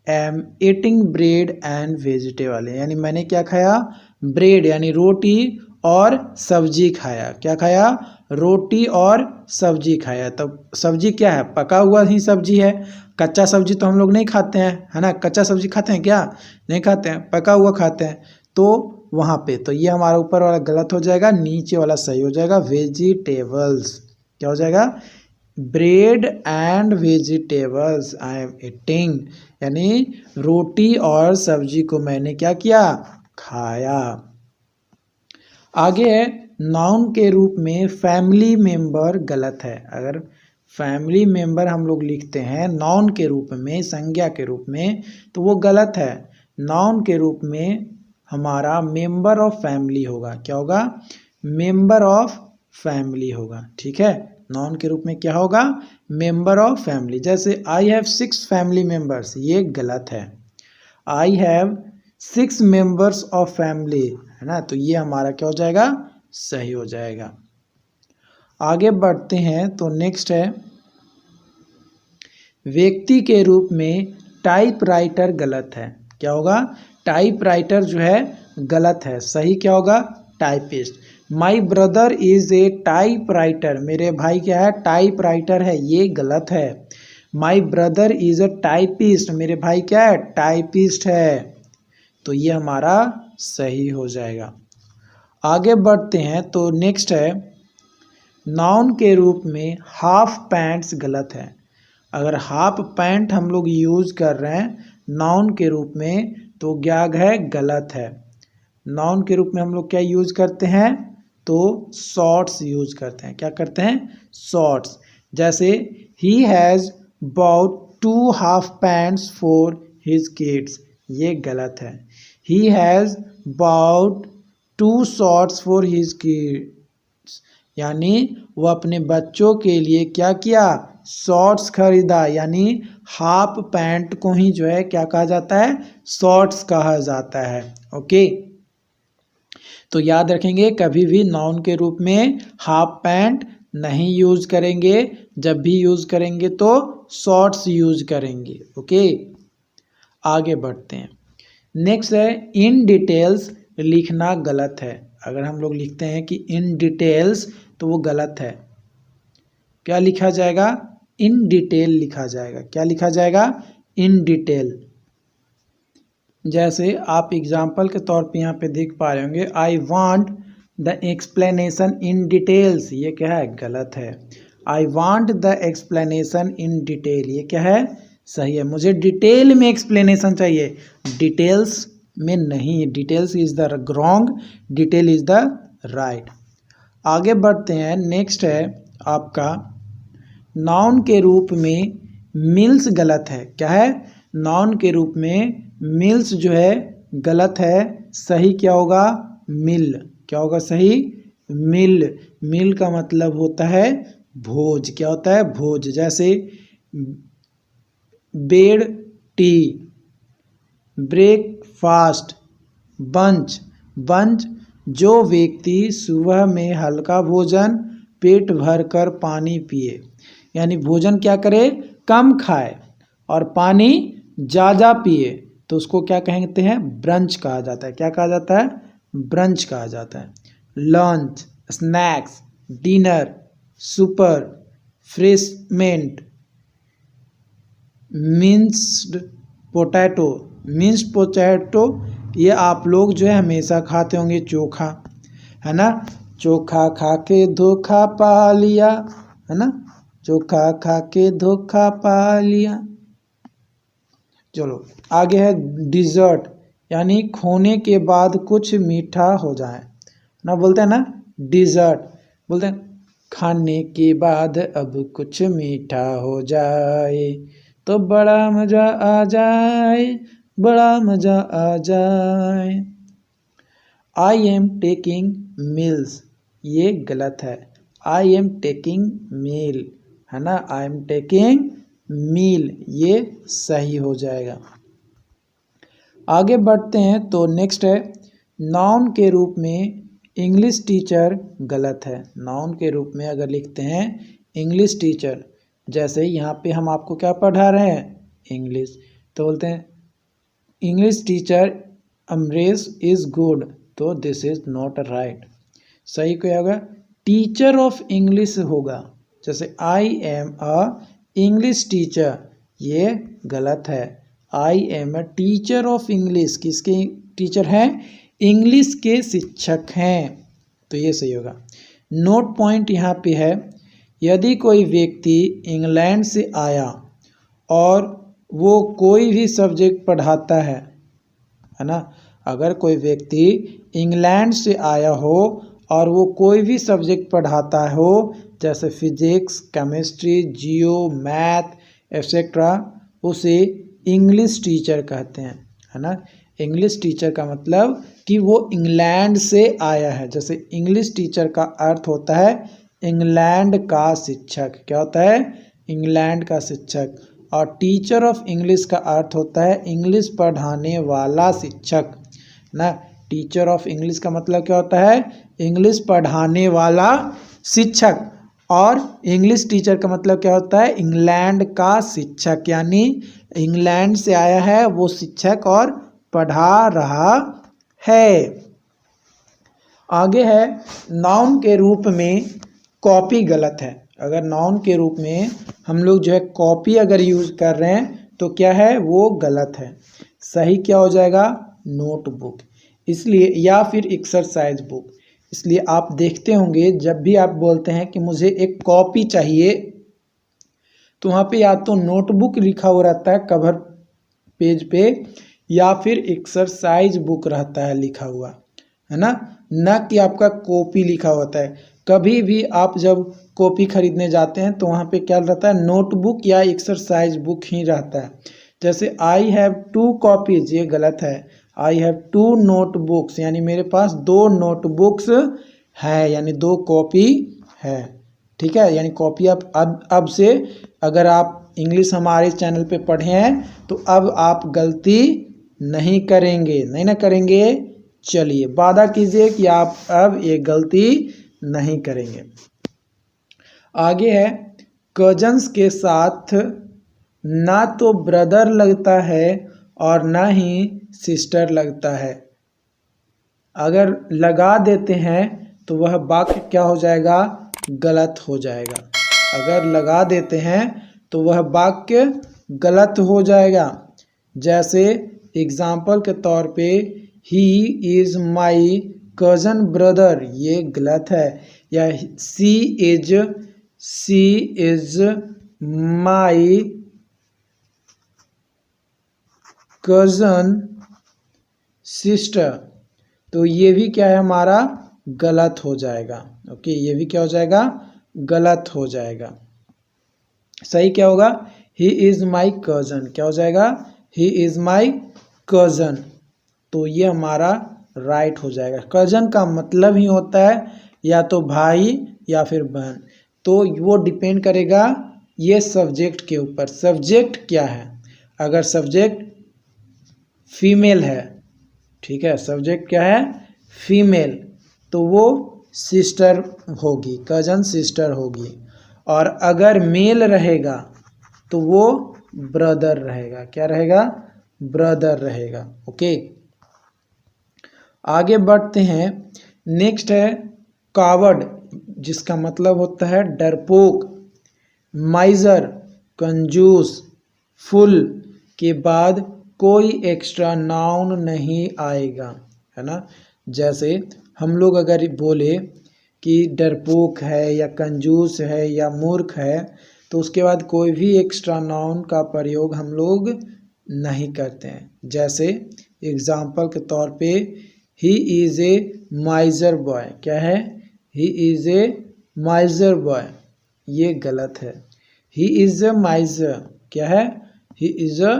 am eating bread and vegetable, यानी मैंने क्या खाया? ब्रेड यानी रोटी और सब्जी खाया। क्या खाया? रोटी और सब्जी खाया। तब सब्जी क्या है? पका हुआ ही सब्जी है। कच्चा सब्जी तो हम लोग नहीं खाते हैं, है ना। कच्चा सब्जी खाते हैं क्या? नहीं खाते हैं, पका हुआ खाते हैं। तो वहाँ पे तो ये हमारा ऊपर वाला गलत हो जाएगा, नीचे वाला सही हो जाएगा, वेजिटेबल्स। क्या हो जाएगा? Bread and vegetables I am eating, यानी रोटी और सब्जी को मैंने क्या किया? खाया। आगे है नाउन के रूप में फैमिली मेंबर गलत है। अगर फैमिली मेंबर हम लोग लिखते हैं नाउन के रूप में, संज्ञा के रूप में, तो वो गलत है। नाउन के रूप में हमारा मेंबर ऑफ फैमिली होगा। क्या होगा? मेंबर ऑफ फैमिली होगा। ठीक है, नाउन के रूप में क्या होगा? Member of family. जैसे आई हैव 6 फैमिली मेंबर्स, ये गलत है। I have 6 members of family, है ना, तो ये हमारा क्या हो जाएगा? सही हो जाएगा। आगे बढ़ते हैं तो नेक्स्ट है व्यक्ति के रूप में टाइपराइटर गलत है। क्या होगा? टाइपराइटर जो है गलत है, सही क्या होगा? Typist. My brother is a typewriter, मेरे भाई क्या है? टाइपराइटर है, ये गलत है। My brother is a typist, मेरे भाई क्या है? टाइपिस्ट है, तो ये हमारा सही हो जाएगा। आगे बढ़ते हैं तो नेक्स्ट है नाउन के रूप में हाफ पैंट्स गलत है। अगर हाफ पैंट हम लोग यूज़ कर रहे हैं नाउन के रूप में तो क्या है? गलत है। नाउन के रूप में हम लोग क्या यूज़ करते हैं? तो शॉर्ट्स यूज़ करते हैं। क्या करते हैं? शॉर्ट्स। जैसे he has bot 2 half pants for his kids, ये गलत है। He has bot 2 shorts for his kids, यानी वो अपने बच्चों के लिए क्या किया? शॉर्ट्स खरीदा, यानी हाफ पैंट को ही जो है क्या कहा जाता है? शॉर्ट्स कहा जाता है। ओके, तो याद रखेंगे कभी भी नाउन के रूप में हाफ पैंट नहीं यूज करेंगे, जब भी यूज करेंगे तो शॉर्ट्स यूज करेंगे। ओके, आगे बढ़ते हैं। नेक्स्ट है इन डिटेल्स लिखना गलत है। अगर हम लोग लिखते हैं कि इन डिटेल्स तो वो गलत है। क्या लिखा जाएगा? इन डिटेल लिखा जाएगा। क्या लिखा जाएगा? In detail. जैसे आप एग्जाम्पल के तौर पे यहाँ पे देख पा रहे होंगे, I want the explanation in details, ये क्या है? गलत है। I want the explanation in detail, ये क्या है? सही है, मुझे डिटेल में एक्सप्लेनेशन चाहिए, डिटेल्स में नहीं। Details is the wrong, detail is the right. आगे बढ़ते हैं। नेक्स्ट है आपका नाउन के रूप में मिल्स गलत है। क्या है? नाउन के रूप में मिल्स जो है गलत है। सही क्या होगा? मिल। क्या होगा सही? मिल। मिल का मतलब होता है भोज। क्या होता है? भोज। जैसे bed, T, breakfast, bunch. Bunch जो व्यक्ति सुबह में हल्का भोजन पेट भर कर पानी पिए, यानी भोजन क्या करे? कम खाए और पानी ज़्यादा पिए, तो उसको क्या कहते हैं? ब्रंच कहा जाता है। क्या कहा जाता है? ब्रंच कहा जाता है। Lunch, snacks, dinner, super, फ्रेशमेंट, minced potato. Minced potato ये आप लोग जो है हमेशा खाते होंगे। चोखा, है ना? चोखा खा के धोखा पा लिया, है ना? चोखा खा के धोखा पा लिया। चलो आगे है डिज़र्ट, यानी खोने के बाद कुछ मीठा हो जाए ना, बोलते हैं ना डिज़र्ट। बोलते हैं खाने के बाद अब कुछ मीठा हो जाए तो बड़ा मज़ा आ जाए, बड़ा मज़ा आ जाए। आई एम टेकिंग मील्स, ये गलत है। आई एम टेकिंग मील, है ना? आई एम टेकिंग मील, ये सही हो जाएगा। आगे बढ़ते हैं तो नेक्स्ट है नाउन के रूप में इंग्लिश टीचर गलत है। नाउन के रूप में अगर लिखते हैं इंग्लिश टीचर, जैसे यहाँ पे हम आपको क्या पढ़ा रहे हैं? इंग्लिश, तो बोलते हैं English teacher Amresh is good, तो दिस इज़ नॉट राइट। सही क्या होगा? टीचर ऑफ इंग्लिश होगा। जैसे I am a English teacher, ये गलत है। I am a teacher of English, किसके टीचर हैं? इंग्लिश के शिक्षक हैं, तो ये सही होगा। नोट पॉइंट यहाँ पे है, यदि कोई व्यक्ति इंग्लैंड से आया और वो कोई भी सब्जेक्ट पढ़ाता है ना? अगर कोई व्यक्ति इंग्लैंड से आया हो और वो कोई भी सब्जेक्ट पढ़ाता हो, जैसे फिजिक्स, केमिस्ट्री, जियो, मैथ एक्सेट्रा, उसे इंग्लिश टीचर कहते हैं, है ना? इंग्लिश टीचर का मतलब कि वो इंग्लैंड से आया है। जैसे इंग्लिश टीचर का अर्थ होता है इंग्लैंड का शिक्षक। क्या होता है? इंग्लैंड का शिक्षक। और टीचर ऑफ इंग्लिश का अर्थ होता है इंग्लिश पढ़ाने वाला शिक्षक ना। टीचर ऑफ इंग्लिश का मतलब क्या होता है? इंग्लिश पढ़ाने वाला शिक्षक। और इंग्लिश टीचर का मतलब क्या होता है? इंग्लैंड का शिक्षक, यानी इंग्लैंड से आया है वो शिक्षक और पढ़ा रहा है। आगे है नाउन के रूप में कॉपी गलत है। अगर नाउन के रूप में हम लोग जो है कॉपी अगर यूज़ कर रहे हैं तो क्या है? वो गलत है। सही क्या हो जाएगा? नोटबुक। इसलिए या फिर एक्सरसाइज बुक। इसलिए आप देखते होंगे जब भी आप बोलते हैं कि मुझे एक कॉपी चाहिए, तो वहाँ पे या तो नोटबुक लिखा हुआ रहता है कवर पेज पे, या फिर एक्सरसाइज बुक रहता है लिखा हुआ, है ना? न कि आपका कॉपी लिखा होता है। कभी भी आप जब कॉपी खरीदने जाते हैं तो वहाँ पे क्या रहता है? नोटबुक या एक्सरसाइज बुक ही रहता है। जैसे आई हैव 2 कॉपीज, ये गलत है। आई हैव 2 नोटबुक्स, यानी मेरे पास 2 नोटबुक्स है, यानी 2 कॉपी है। ठीक है, यानी कॉपी आप अब से अगर आप इंग्लिश हमारे चैनल पे पढ़े हैं तो अब आप गलती नहीं करेंगे, नहीं ना करेंगे। चलिए वादा कीजिए कि आप अब ये गलती नहीं करेंगे। आगे है कजन्स के साथ ना तो ब्रदर लगता है और ना ही सिस्टर लगता है। अगर लगा देते हैं तो वह वाक्य क्या हो जाएगा? गलत हो जाएगा। अगर लगा देते हैं तो वह वाक्य गलत हो जाएगा। जैसे एग्जाम्पल के तौर पे he is my cousin brother, ये गलत है। या she is my cousin sister, तो ये भी क्या है हमारा गलत हो जाएगा। ओके, ये भी क्या हो जाएगा, गलत हो जाएगा। सही क्या होगा, ही इज़ माई कज़न, क्या हो जाएगा, ही इज़ माई कज़न, तो ये हमारा राइट हो जाएगा। कज़न का मतलब ही होता है या तो भाई या फिर बहन, तो वो डिपेंड करेगा ये सब्जेक्ट के ऊपर। सब्जेक्ट क्या है, अगर सब्जेक्ट फीमेल है, ठीक है, सब्जेक्ट क्या है, फीमेल, तो वो सिस्टर होगी, कज़न सिस्टर होगी। और अगर मेल रहेगा तो वो ब्रदर रहेगा, क्या रहेगा, ब्रदर रहेगा। ओके, आगे बढ़ते हैं। नेक्स्ट है कावर्ड, जिसका मतलब होता है डरपोक। माइजर, कंजूस, फुल के बाद कोई एक्स्ट्रा नाउन नहीं आएगा, है ना। जैसे हम लोग अगर बोले कि डरपोक है या कंजूस है या मूर्ख है, तो उसके बाद कोई भी एक्स्ट्रा नाउन का प्रयोग हम लोग नहीं करते हैं। जैसे एग्जाम्पल के तौर पे ही इज़ ए माइजर बॉय, क्या है, ही इज़ ए माइजर बॉय, ये गलत है। ही इज़ अ माइजर, क्या है, ही इज़ अ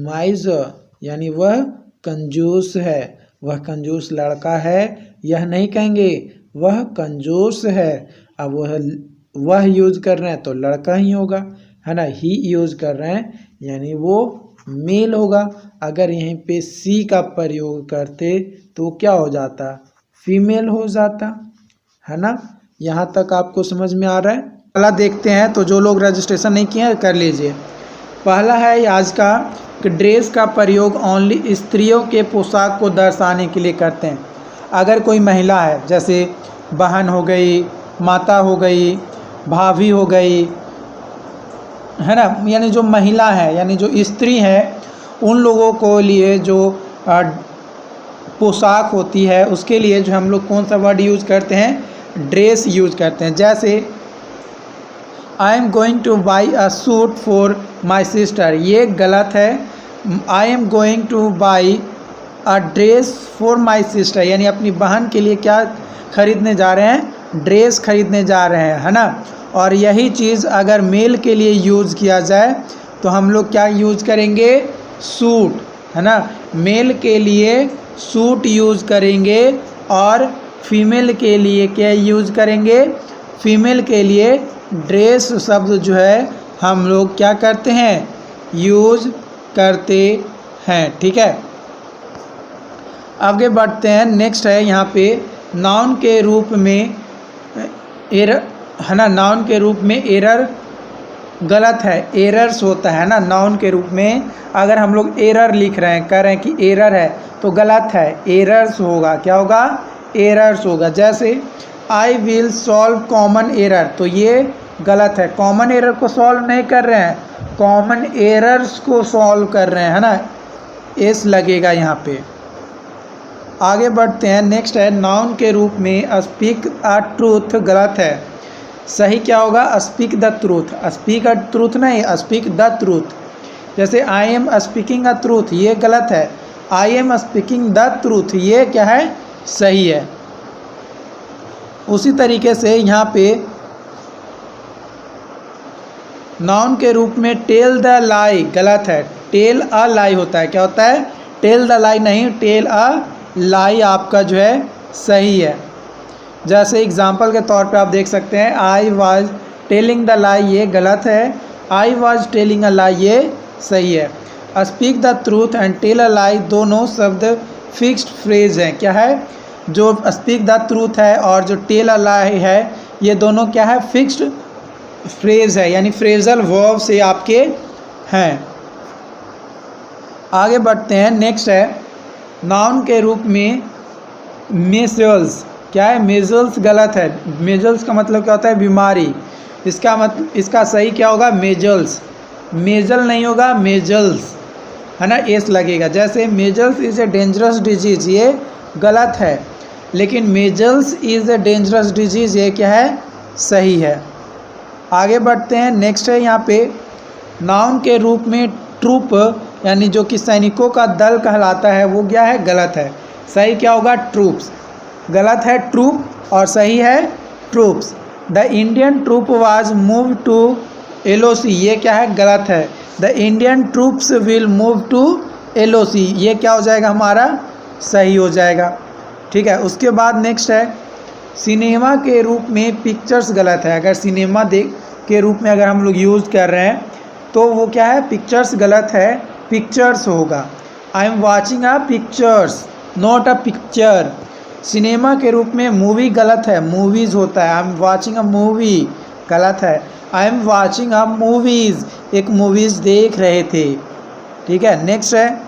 माइजर, यानी वह कंजूस है, वह कंजूस लड़का है, यह नहीं कहेंगे वह कंजूस है। अब वह यूज कर रहे हैं तो लड़का ही होगा, है ना। ही यूज कर रहे हैं यानी वो मेल होगा। अगर यहीं पे सी का प्रयोग करते तो क्या हो जाता, फीमेल हो जाता, है ना। यहाँ तक आपको समझ में आ रहा है। पहला देखते हैं, तो जो लोग रजिस्ट्रेशन नहीं किए हैं कर लीजिए। पहला है आज का कि ड्रेस का प्रयोग ओनली स्त्रियों के पोशाक को दर्शाने के लिए करते हैं। अगर कोई महिला है, जैसे बहन हो गई, माता हो गई, भाभी हो गई, है ना, यानी जो महिला है यानी जो स्त्री है, उन लोगों को लिए जो पोशाक होती है उसके लिए जो हम लोग कौन सा वर्ड यूज़ करते हैं, ड्रेस यूज़ करते हैं। जैसे I am going two by a suit for my sister, ये गलत है। I am going two by a dress for my sister, यानी अपनी बहन के लिए क्या खरीदने जा रहे हैं, ड्रेस खरीदने जा रहे हैं, है ना। और यही चीज़ अगर मेल के लिए यूज़ किया जाए तो हम लोग क्या यूज़ करेंगे, सूट, है ना। मेल के लिए सूट यूज़ करेंगे और फीमेल के लिए क्या यूज़ करेंगे, फीमेल के लिए ड्रेस शब्द जो है हम लोग क्या करते हैं, यूज़ करते हैं, ठीक है। आगे बढ़ते हैं। नेक्स्ट है यहाँ पे नाउन के रूप में एरर, है ना, नाउन के रूप में एरर गलत है, एरर्स होता है ना। नाउन के रूप में अगर हम लोग एरर लिख रहे हैं, कह रहे हैं कि एरर है, तो गलत है, एरर्स होगा, क्या होगा, एरर्स होगा। जैसे I will solve common error, तो ये गलत है, कॉमन एरर को सॉल्व नहीं कर रहे हैं, कॉमन एरर्स को सॉल्व कर रहे हैं, है ना, एस लगेगा यहाँ पे। आगे बढ़ते हैं। नेक्स्ट है नाउन के रूप में स्पीक अ ट्रूथ, गलत है। सही क्या होगा, speak the truth, speak a truth नहीं, स्पीक द ट्रूथ। जैसे I am speaking a truth, ये गलत है, I am speaking the truth, ये क्या है, सही है। उसी तरीके से यहाँ पे नाउन के रूप में टेल द लाई, गलत है, टेल अ लाई होता है, क्या होता है, टेल द लाई नहीं, टेल अ लाई आपका जो है सही है। जैसे एग्जाम्पल के तौर पे आप देख सकते हैं आई वॉज टेलिंग द लाई, ये गलत है, आई वॉज टेलिंग अ लाई ये सही है। Speak the truth and tell a lie दोनों शब्द फिक्स्ड फ्रेज हैं, क्या है, जो स्पीक द ट्रूथ है और जो टेल अ लाई है ये दोनों क्या है, फिक्स्ड फ्रेज है, यानी फ्रेजल वर्ब से आपके हैं। आगे बढ़ते हैं। नेक्स्ट है नाउन के रूप में मेजल्स, क्या है, मेजल्स गलत है, मेजल्स का मतलब क्या होता है, बीमारी, इसका सही क्या होगा, मेजल्स, मेजल नहीं होगा, मेजल्स, है ना, एस लगेगा। जैसे measles is a dangerous disease, ये गलत है, लेकिन measles is a dangerous disease ये क्या है, सही है। आगे बढ़ते हैं। नेक्स्ट है यहाँ पे नाउन के रूप में ट्रूप यानी जो कि सैनिकों का दल कहलाता है वो क्या है, गलत है। सही क्या होगा, ट्रूप्स। गलत है ट्रूप और सही है troops. The Indian troop was move to LOC, ये क्या है, गलत है। The Indian troops will move to LOC, ये क्या हो जाएगा हमारा, सही हो जाएगा। ठीक है, उसके बाद नेक्स्ट है सिनेमा के रूप में पिक्चर्स, गलत है। अगर सिनेमा के रूप में अगर हम लोग यूज़ कर रहे हैं तो वो क्या है, पिक्चर्स, गलत है, पिक्चर्स होगा। I am watching a pictures not a picture. Cinema के रूप में मूवी गलत है, मूवीज़ होता है। I am watching a movie, गलत है। I am watching a movies, एक मूवीज़ देख रहे थे। ठीक है, नेक्स्ट है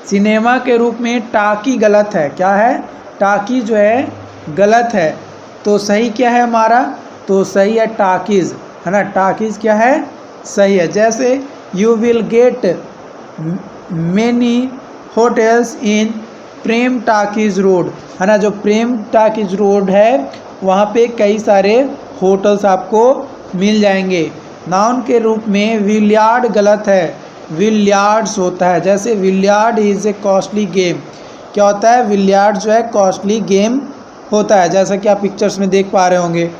सिनेमा के रूप में टाकी, गलत है। क्या है, टाकी जो है गलत है। तो सही क्या है हमारा, तो सही है टाकीज़, है ना। टाकीज़ क्या है, सही है। जैसे you will get many hotels in Prem talkies road, है ना। जो प्रेम टाकीज़ रोड है वहाँ पे कई सारे होटल्स आपको मिल जाएंगे। नाउन के रूप में विलियार्ड, गलत है, विलियार्ड्स होता है। जैसे विलियार्ड इज़ ए कॉस्टली गेम, क्या होता है, विलियार्ड जो है कॉस्टली गेम होता है, जैसा कि आप पिक्चर्स में देख पा रहे होंगे।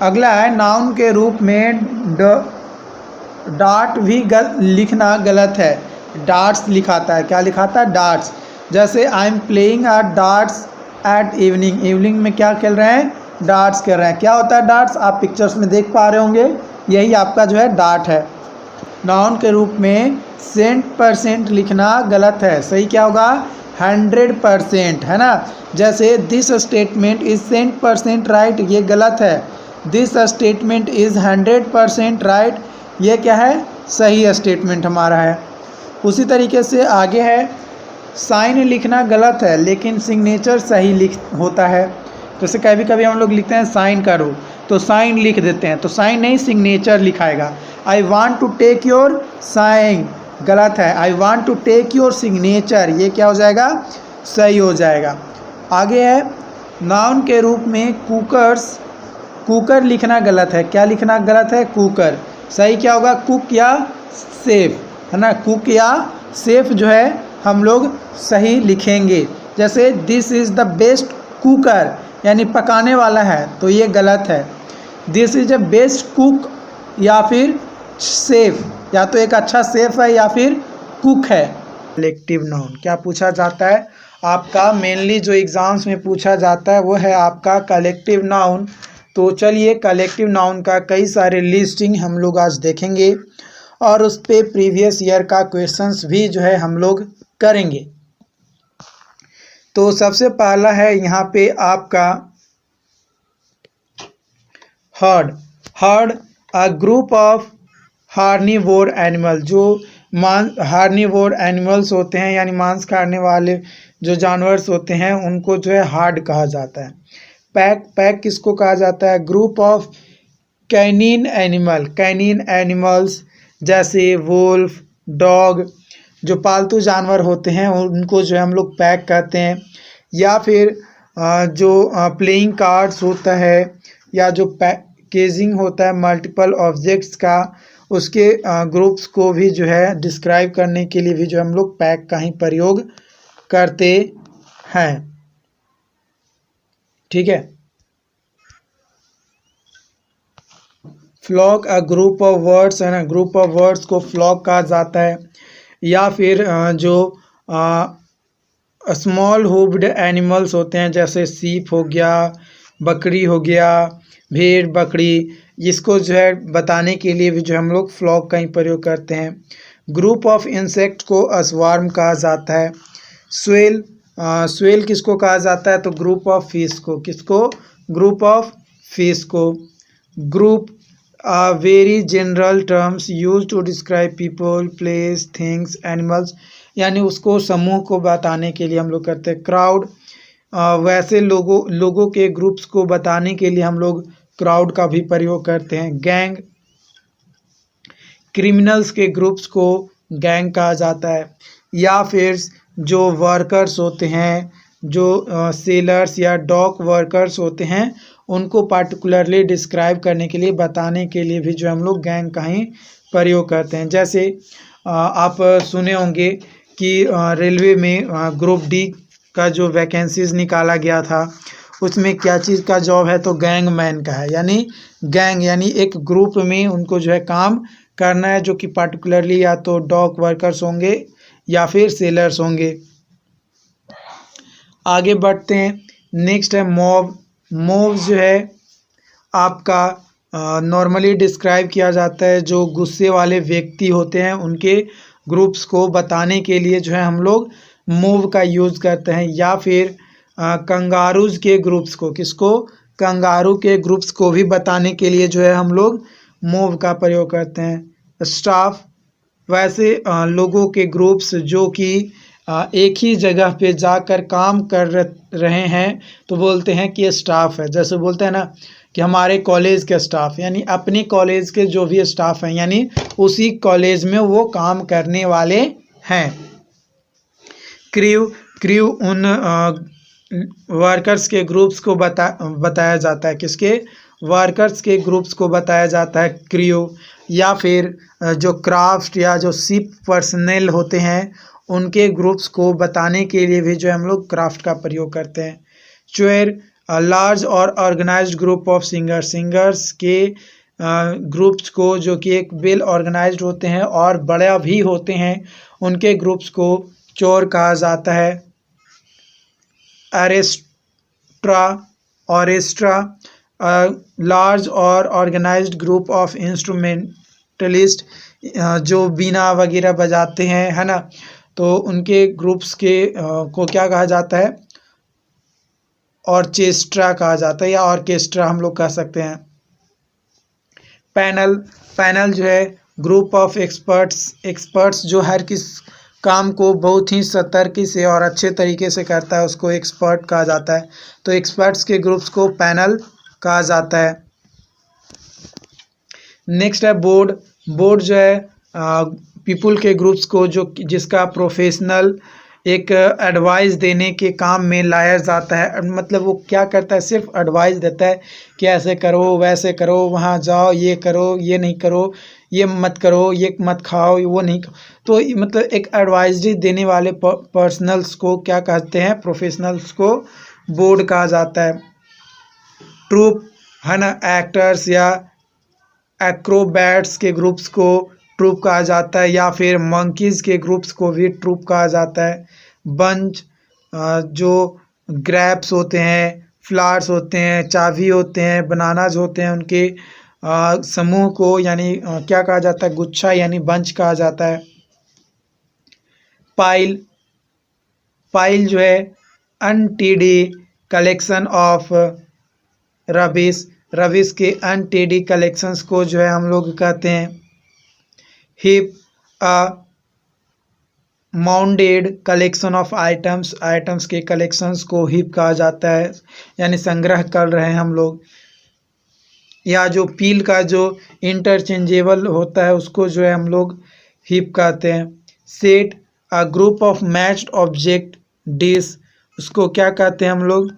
अगला है नाउन के रूप में डार्ट भी लिखना गलत है। डार्ट्स लिखाता है, क्या लिखाता है, डार्ट्स। जैसे I am playing a darts at evening, evening में क्या खेल रहे हैं, डार्ट्स खेल रहे हैं। क्या होता है डार्ट्स, आप पिक्चर्स में देख पा रहे होंगे, यही आपका जो है डार्ट है। नाउन के रूप में 100% लिखना गलत है। सही क्या होगा, 100%, है ना। जैसे दिस स्टेटमेंट इज 100% राइट, ये गलत है। दिस स्टेटमेंट इज़ 100% राइट, ये क्या है, सही स्टेटमेंट हमारा है। उसी तरीके से आगे है साइन लिखना गलत है लेकिन सिग्नेचर सही होता है। जैसे कभी कभी हम लोग लिखते हैं साइन करो, तो साइन लिख देते हैं, तो साइन नहीं सिग्नेचर लिखाएगा। I want to take your sign, गलत है। I want to take your signature, ये क्या हो जाएगा, सही हो जाएगा। आगे है नाउन के रूप में कुकर्स, कुकर लिखना गलत है। क्या लिखना गलत है, कुकर। सही क्या होगा, कुक या सेफ, है ना। कुक या सेफ जो है हम लोग सही लिखेंगे। जैसे this is the best cooker, यानी पकाने वाला है, तो ये गलत है। This is the best cook या फिर सेफ, या तो एक अच्छा सेफ है या फिर कुक है। कलेक्टिव नाउन क्या पूछा जाता है आपका, मेनली जो एग्ज़ाम्स में पूछा जाता है वो है आपका कलेक्टिव नाउन। तो चलिए कलेक्टिव नाउन का कई सारे लिस्टिंग हम लोग आज देखेंगे और उस पर प्रीवियस ईयर का क्वेश्चंस भी जो है हम लोग करेंगे। तो सबसे पहला है यहाँ पे आपका herd. Herd a group of herbivore animal, जो हार्निवोर एनिमल्स होते हैं यानी मांस खाने वाले जो जानवर्स होते हैं उनको जो है हार्ड कहा जाता है। पैक, पैक किसको कहा जाता है, group of canine animal, canine animals जैसे वुल्फ, डॉग, जो पालतू जानवर होते हैं उनको जो है हम लोग पैक कहते हैं। या फिर जो प्लेइंग कार्ड्स होता है या जो पैकेजिंग होता है मल्टीपल ऑब्जेक्ट्स का, उसके ग्रुप्स को भी जो है डिस्क्राइब करने के लिए भी जो हम लोग पैक का ही प्रयोग करते हैं। ठीक है। Flock a group of birds, है ना, ग्रुप ऑफ वर्ड्स को फ्लॉक कहा जाता है। या फिर जो स्मॉल हूव्ड एनिमल्स होते हैं जैसे सीप हो गया, बकरी हो गया, भेड़ बकरी, इसको जो है बताने के लिए भी जो हम लोग फ्लॉक का ही प्रयोग करते हैं। ग्रुप ऑफ इंसेक्ट को अस्वार्म कहा जाता है। स्वेल, स्वेल किसको कहा जाता है, तो ग्रुप ऑफ फिश को, किसको, ग्रुप ऑफ फिश को। Group very general terms use to describe people, places, things, animals, यानी उसको समूह को बताने के लिए हम लोग करते हैं। क्राउड, वैसे लोगों के ग्रुप्स को बताने के लिए हम लोग क्राउड का भी प्रयोग करते हैं। गैंग, क्रिमिनल्स के ग्रुप्स को गैंग कहा जाता है। या फिर जो वर्कर्स होते हैं, जो सेलर्स या डॉक वर्कर्स होते हैं उनको पार्टिकुलरली डिस्क्राइब करने के लिए, बताने के लिए भी जो हम लोग गैंग का ही प्रयोग करते हैं। जैसे आप सुने होंगे कि रेलवे में ग्रुप डी का जो वैकेंसीज निकाला गया था, उसमें क्या चीज़ का जॉब है, तो गैंगमैन का है। यानी गैंग यानी एक ग्रुप में उनको जो है काम करना है, जो कि पार्टिकुलरली या तो डॉक वर्कर्स होंगे या फिर सेलर्स होंगे। आगे बढ़ते हैं। नेक्स्ट है मॉब। मॉब जो है आपका नॉर्मली डिस्क्राइब किया जाता है जो गुस्से वाले व्यक्ति होते हैं, उनके ग्रुप्स को बताने के लिए जो है हम लोग मूव का यूज़ करते हैं। या फिर कंगारूज के ग्रुप्स को, किसको, कंगारू के ग्रुप्स को भी बताने के लिए जो है हम लोग मूव का प्रयोग करते हैं। स्टाफ, वैसे लोगों के ग्रुप्स जो कि एक ही जगह पे जाकर काम कर रहे हैं, तो बोलते हैं कि ये स्टाफ है। जैसे बोलते हैं ना कि हमारे कॉलेज के स्टाफ, यानी अपने कॉलेज के जो भी स्टाफ हैं, यानी उसी कॉलेज में वो काम करने वाले हैं। क्रू, क्रू उन वर्कर्स के ग्रुप्स को बताया जाता है, किसके, वर्कर्स के ग्रुप्स को बताया जाता है क्रू। या फिर जो क्राफ्ट या जो शिप पर्सनल होते हैं, उनके ग्रुप्स को बताने के लिए भी जो हम लोग क्राफ्ट का प्रयोग करते हैं। चेयर, लार्ज और organised group of singers, singers के ग्रुप्स को जो कि एक वेल ऑर्गेनाइज्ड होते हैं और बड़ा भी होते हैं, उनके ग्रुप्स को चोर कहा जाता है। ऑर्केस्ट्रा, ऑर्केस्ट्रा लार्ज और ऑर्गेनाइज्ड ग्रुप ऑफ इंस्ट्रूमेंटलिस्ट, जो बीना वगैरह बजाते हैं, है ना, तो उनके ग्रुप्स के को क्या कहा जाता है, ऑर्केस्ट्रा कहा जाता है, या ऑर्केस्ट्रा हम लोग कह सकते हैं। पैनल, पैनल जो है ग्रुप ऑफ एक्सपर्ट्स, एक्सपर्ट्स जो हर किस काम को बहुत ही सतर्की से और अच्छे तरीके से करता है, उसको एक्सपर्ट कहा जाता है। तो एक्सपर्ट्स के ग्रुप्स को पैनल कहा जाता है। नेक्स्ट है बोर्ड। बोर्ड जो है पीपल के ग्रुप्स को जो जिसका प्रोफेशनल एक एडवाइस देने के काम में लाया जाता है। मतलब वो क्या करता है, सिर्फ एडवाइस देता है कि ऐसे करो, वैसे करो, वहाँ जाओ, ये करो, ये नहीं करो, ये मत करो, ये मत खाओ, वो नहीं खाओ। तो मतलब एक एडवाइजरी देने वाले पर्सनल्स को क्या कहते हैं, प्रोफेशनल्स को बोर्ड कहा जाता है। ट्रूप, है ना, एक्टर्स या एक्रोबैट्स के ग्रुप्स को ट्रूप कहा जाता है, या फिर मंकीज़ के ग्रुप्स को भी ट्रूप कहा जाता है। बंच, जो ग्रेप्स होते हैं, फ्लावर्स होते हैं, चावी होते हैं, बनानाज होते हैं, उनके समूह को यानी क्या कहा जाता है, गुच्छा यानी बंच कहा जाता है। पाइल, पाइल जो है अनटीडी कलेक्शन ऑफ रबिश, रबिश के अनटीडी कलेक्शंस को जो है हम लोग कहते हैं। Hip, mounted collection of items, items के कलेक्शंस को हिप कहा जाता है, यानी संग्रह कर रहे हैं हम लोग। या जो पील का जो इंटरचेंजेबल होता है, उसको जो है हम लोग हिप कहते हैं। Set, a group of matched object dish, उसको क्या कहते हैं हम लोग,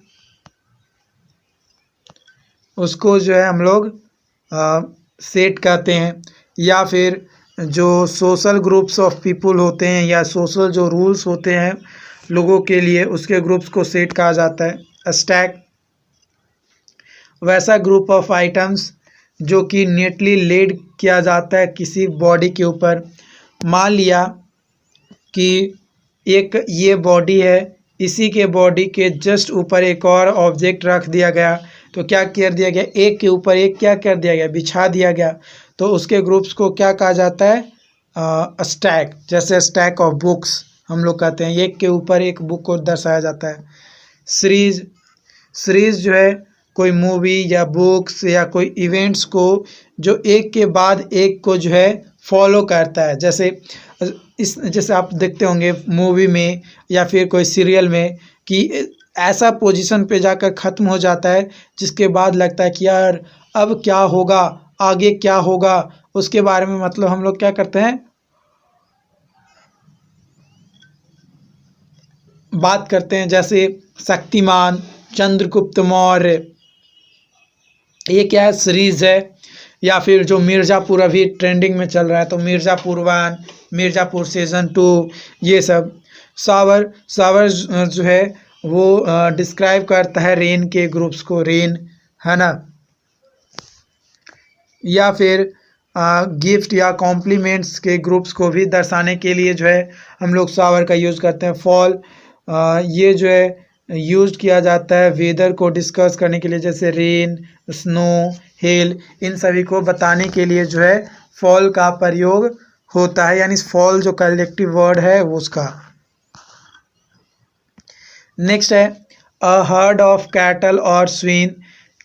उसको जो है हम लोग सेट कहते हैं। या फिर जो सोशल ग्रुप्स ऑफ पीपल होते हैं, या सोशल जो रूल्स होते हैं लोगों के लिए, उसके ग्रुप्स को सेट कहा जाता है। स्टैक, वैसा ग्रुप ऑफ आइटम्स जो कि नीटली लेड किया जाता है किसी बॉडी के ऊपर। मान लिया कि एक ये बॉडी है, इसी के बॉडी के जस्ट ऊपर एक और ऑब्जेक्ट रख दिया गया, तो क्या कर दिया गया, एक के ऊपर एक क्या कर दिया गया, बिछा दिया गया, तो उसके ग्रुप्स को क्या कहा जाता है, स्टैक। जैसे स्टैक ऑफ बुक्स हम लोग कहते हैं, एक के ऊपर एक बुक को दर्शाया जाता है। सीरीज, सीरीज जो है कोई मूवी या बुक्स या कोई इवेंट्स को जो एक के बाद एक को जो है फॉलो करता है। जैसे आप देखते होंगे मूवी में या फिर कोई सीरियल में कि ऐसा पोजीशन पे जाकर ख़त्म हो जाता है जिसके बाद लगता है कि यार अब क्या होगा, आगे क्या होगा, उसके बारे में मतलब हम लोग क्या करते हैं, बात करते हैं। जैसे शक्तिमान, चंद्रगुप्त मौर्य, ये क्या है, सीरीज है। या फिर जो मिर्ज़ापुर अभी ट्रेंडिंग में चल रहा है, तो मिर्ज़ापुर 1, मिर्ज़ापुर सीज़न 2, ये सब। सावर सावर जो है वो डिस्क्राइब करता है रेन के ग्रुप्स को, रेन, है ना। या फिर गिफ्ट या कॉम्प्लीमेंट्स के ग्रुप्स को भी दर्शाने के लिए जो है हम लोग सावर का यूज़ करते हैं। फॉल, ये जो है यूज़ किया जाता है वेदर को डिस्कस करने के लिए, जैसे रेन, स्नो, हेल, इन सभी को बताने के लिए जो है फॉल का प्रयोग होता है, यानी फॉल जो कलेक्टिव वर्ड है वो उसका। नेक्स्ट है अ हर्ड ऑफ कैटल और स्वीन।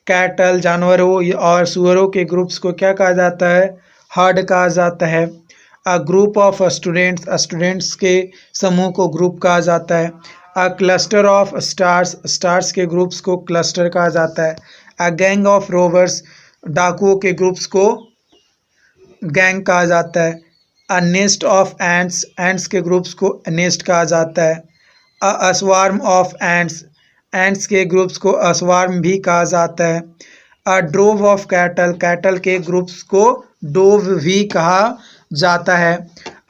कैटल जानवरों और सुअरों के ग्रुप्स को क्या कहा जाता है, हर्ड कहा जाता है। A group of students, students के समूह को ग्रुप कहा जाता है। A cluster of stars, stars के ग्रुप्स को क्लस्टर कहा जाता है। अ गैंग ऑफ रोवर्स, डाकुओं के ग्रुप्स को गैंग कहा जाता है। अ नेस्ट ऑफ एंट्स, एंट्स के ग्रुप्स को नेस्ट कहा जाता है। अ स्वार्म ऑफ एंट्स, एंट्स के ग्रुप्स को अस्वार्म भी कहा जाता है। अ ड्रोव ऑफ कैटल, कैटल के ग्रुप्स को डोव भी कहा जाता है।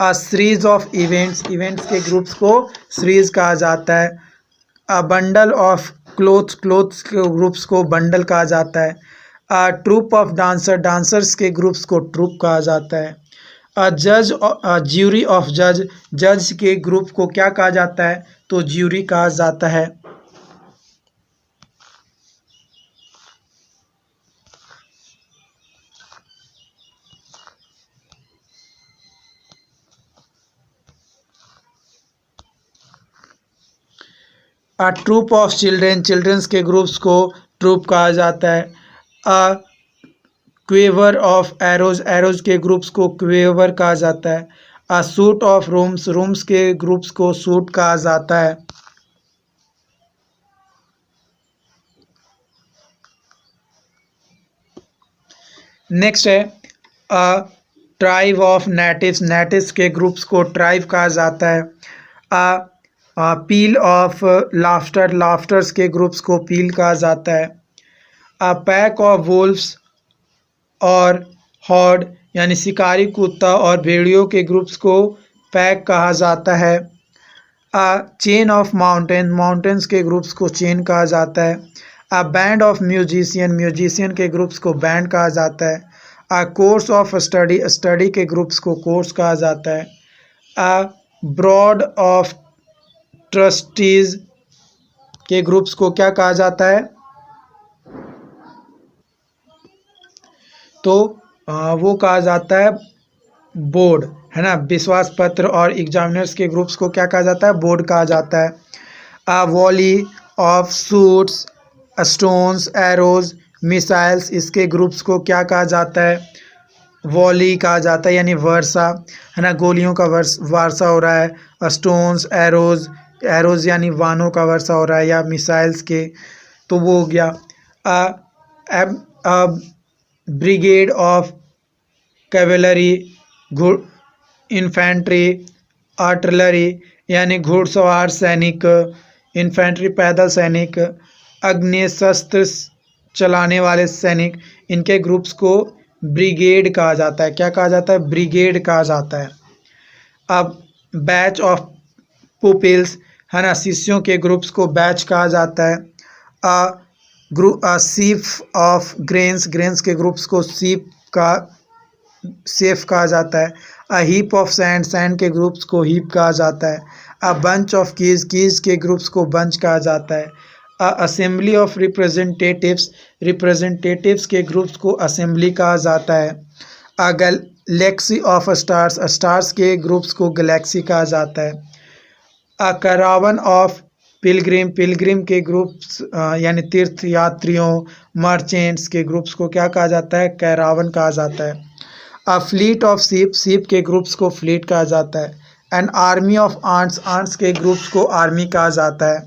A series of events, events के ग्रुप्स को सीरीज कहा जाता है। A bundle of clothes, clothes के ग्रुप्स को बंडल कहा जाता है। अ ट्रूप ऑफ डांसर, डांसर्स के ग्रुप्स को ट्रूप कहा जाता है। अ जज, ज्यूरी ऑफ जज, जज के ग्रुप को क्या कहा जाता है, तो ज्यूरी कहा जाता है। अ ट्रूप ऑफ चिल्ड्रेन, चिल्ड्रंस के ग्रुप्स को ट्रूप कहा जाता है। अ क्वेवर ऑफ एरोज, एरोज के ग्रुप्स को क्वेवर कहा जाता है। अ सूट ऑफ रूम्स, रूम्स के ग्रुप्स को सूट कहा जाता है। नेक्स्ट है अ ट्राइब ऑफ नेटिव्स, नेटिव्स के ग्रुप्स को ट्राइब कहा जाता है। अ पील ऑफ लाफ्टर, लाफ्टर्स के ग्रुप्स को पील कहा जाता है। अ पैक ऑफ वुल्फ्स और हॉर्ड, यानी शिकारी कुत्ता और भेड़ियों के ग्रुप्स को पैक कहा जाता है। A chain of mountain, mountains के ग्रुप्स को चेन कहा जाता है। A band of musician, musician के ग्रुप्स को बैंड कहा जाता है। A course of study, study के ग्रुप्स को कोर्स कहा जाता है। अ ब्रॉड ऑफ ट्रस्टीज के ग्रुप्स को क्या कहा जाता है, तो वो कहा जाता है बोर्ड, है ना। विश्वास पत्र और एग्जामिनर्स के ग्रुप्स को क्या कहा जाता है, बोर्ड कहा जाता है। A volley of shots, stones, arrows, missiles, इसके ग्रुप्स को क्या कहा जाता है, वॉली कहा जाता है, यानी वर्षा, है ना, गोलियों का वर्षा हो रहा है। स्टोन्स, एरोज, एरोज यानी वानों का वर्षा हो रहा है, या मिसाइल्स के, तो वो हो गया। अ ब्रिगेड ऑफ कैवेलरी, घुड़ इन्फेंट्री, आर्टिलरी यानी घुड़सवार सैनिक, इन्फेंट्री पैदल सैनिक, अग्निशस्त्र चलाने वाले सैनिक, इनके ग्रुप्स को ब्रिगेड कहा जाता है। क्या कहा जाता है, ब्रिगेड कहा जाता है। अब बैच ऑफ पुपिल्स, है ना, शिष्यों के ग्रुप्स को बैच कहा जाता है। सीफ ऑफ ग्रेन्स, ग्रेन्स के ग्रुप्स को सीप का सेफ कहा जाता है। A heap of sand, sand के ग्रुप्स को हीप कहा जाता है। A bunch of keys, keys के ग्रुप्स को बंच कहा जाता है। अ असेंबली ऑफ रिप्रेजेंटेटिव्स, रिप्रेजेंटेटिव्स के ग्रुप्स को असेंबली कहा जाता है। अ गैलेक्सी ऑफ स्टार्स, स्टार्स के ग्रुप्स को गैलेक्सी कहा जाता है। अ कैरावन ऑफ पिलग्रिम, पिलग्रिम के ग्रुप्स यानी तीर्थ यात्रियों, मर्चेंट्स के ग्रुप्स को क्या कहा जाता है, कैरावन कहा जाता है। A fleet of ship, ship के ग्रुप्स को फ्लीट कहा जाता है। An army of ants, ants के ग्रुप्स को आर्मी कहा जाता है।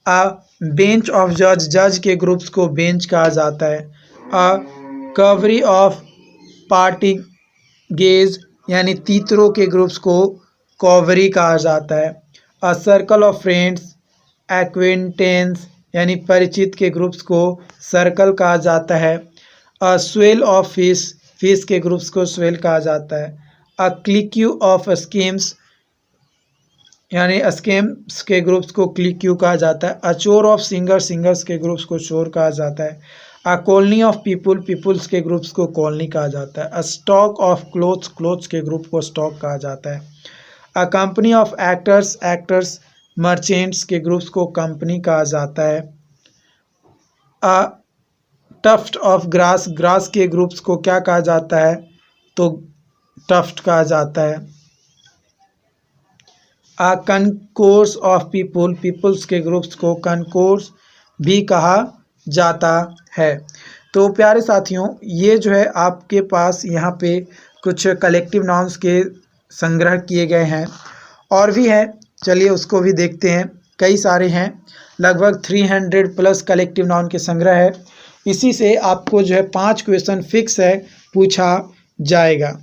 अ बेंच ऑफ जज, जज के ग्रुप्स को बेंच कहा जाता है। अ कवरी ऑफ पार्टी गेज, यानी तीतरों के ग्रुप्स को कॉवरी कहा जाता है। A circle of friends, acquaintance यानी परिचित के ग्रुप्स को सर्कल कहा जाता है। अ स्वेल ऑफ फिश, फिश के ग्रुप्स को स्वेल कहा जाता है। अ क्लिक्यू ऑफ स्कीम्स, यानी स्केम्स के ग्रुप्स को क्लिक्यू कहा जाता है। A choir of singer, singers के ग्रुप्स को चोर कहा जाता है। A colony of people, peoples के ग्रुप्स को कॉलोनी कहा जाता है। A stock of clothes, clothes के ग्रुप को स्टॉक कहा जाता है। A company of actors, actors merchants के ग्रुप्स को कंपनी कहा जाता है। A tuft of grass, grass के ग्रुप्स को क्या कहा जाता है, तो टफ्ट कहा जाता है। अ कनकोर्स ऑफ पीपुल, पीपल्स के ग्रुप्स को कनकोर्स भी कहा जाता है। तो प्यारे साथियों, ये जो है आपके पास यहाँ पे कुछ कलेक्टिव नाउन्स के संग्रह किए गए हैं, और भी हैं, चलिए उसको भी देखते हैं। कई सारे हैं, लगभग 300 प्लस कलेक्टिव नाउन के संग्रह है। इसी से आपको जो है 5 क्वेश्चन फिक्स है पूछा जाएगा।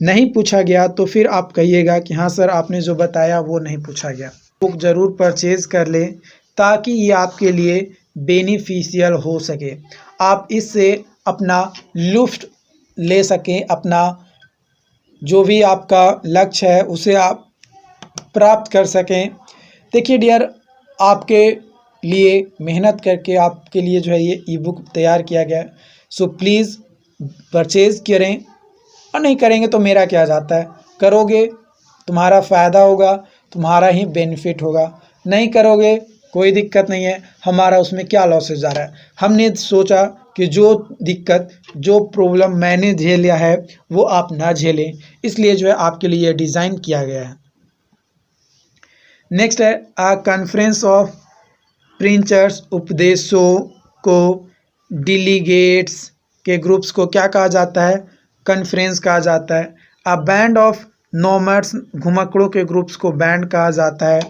नहीं पूछा गया तो फिर आप कहिएगा कि हाँ सर आपने जो बताया वो नहीं पूछा गया। बुक ज़रूर परचेज़ कर लें ताकि ये आपके लिए बेनिफिशियल हो सके, आप इससे अपना लुत्फ़ ले सकें, अपना जो भी आपका लक्ष्य है उसे आप प्राप्त कर सकें। देखिए डियर, आपके लिए मेहनत करके आपके लिए जो है ये ई बुक तैयार किया गया है। सो प्लीज़ परचेज़ करें, और नहीं करेंगे तो मेरा क्या जाता है, करोगे तुम्हारा फ़ायदा होगा, तुम्हारा ही बेनिफिट होगा। नहीं करोगे कोई दिक्कत नहीं है, हमारा उसमें क्या लॉसेस जा रहा है। हमने सोचा कि जो दिक्कत, जो प्रॉब्लम मैंने झेल लिया है वो आप ना झेलें, इसलिए जो है आपके लिए डिज़ाइन किया गया है। नेक्स्ट है अ कॉन्फ्रेंस ऑफ प्रिंचर्स, उपदेशों को डेलीगेट्स के ग्रुप्स को क्या कहा जाता है, कॉन्फ्रेंस कहा जाता है। अ बैंड ऑफ नोमैड्स, घुमक्कड़ों के ग्रुप्स को बैंड कहा जाता है।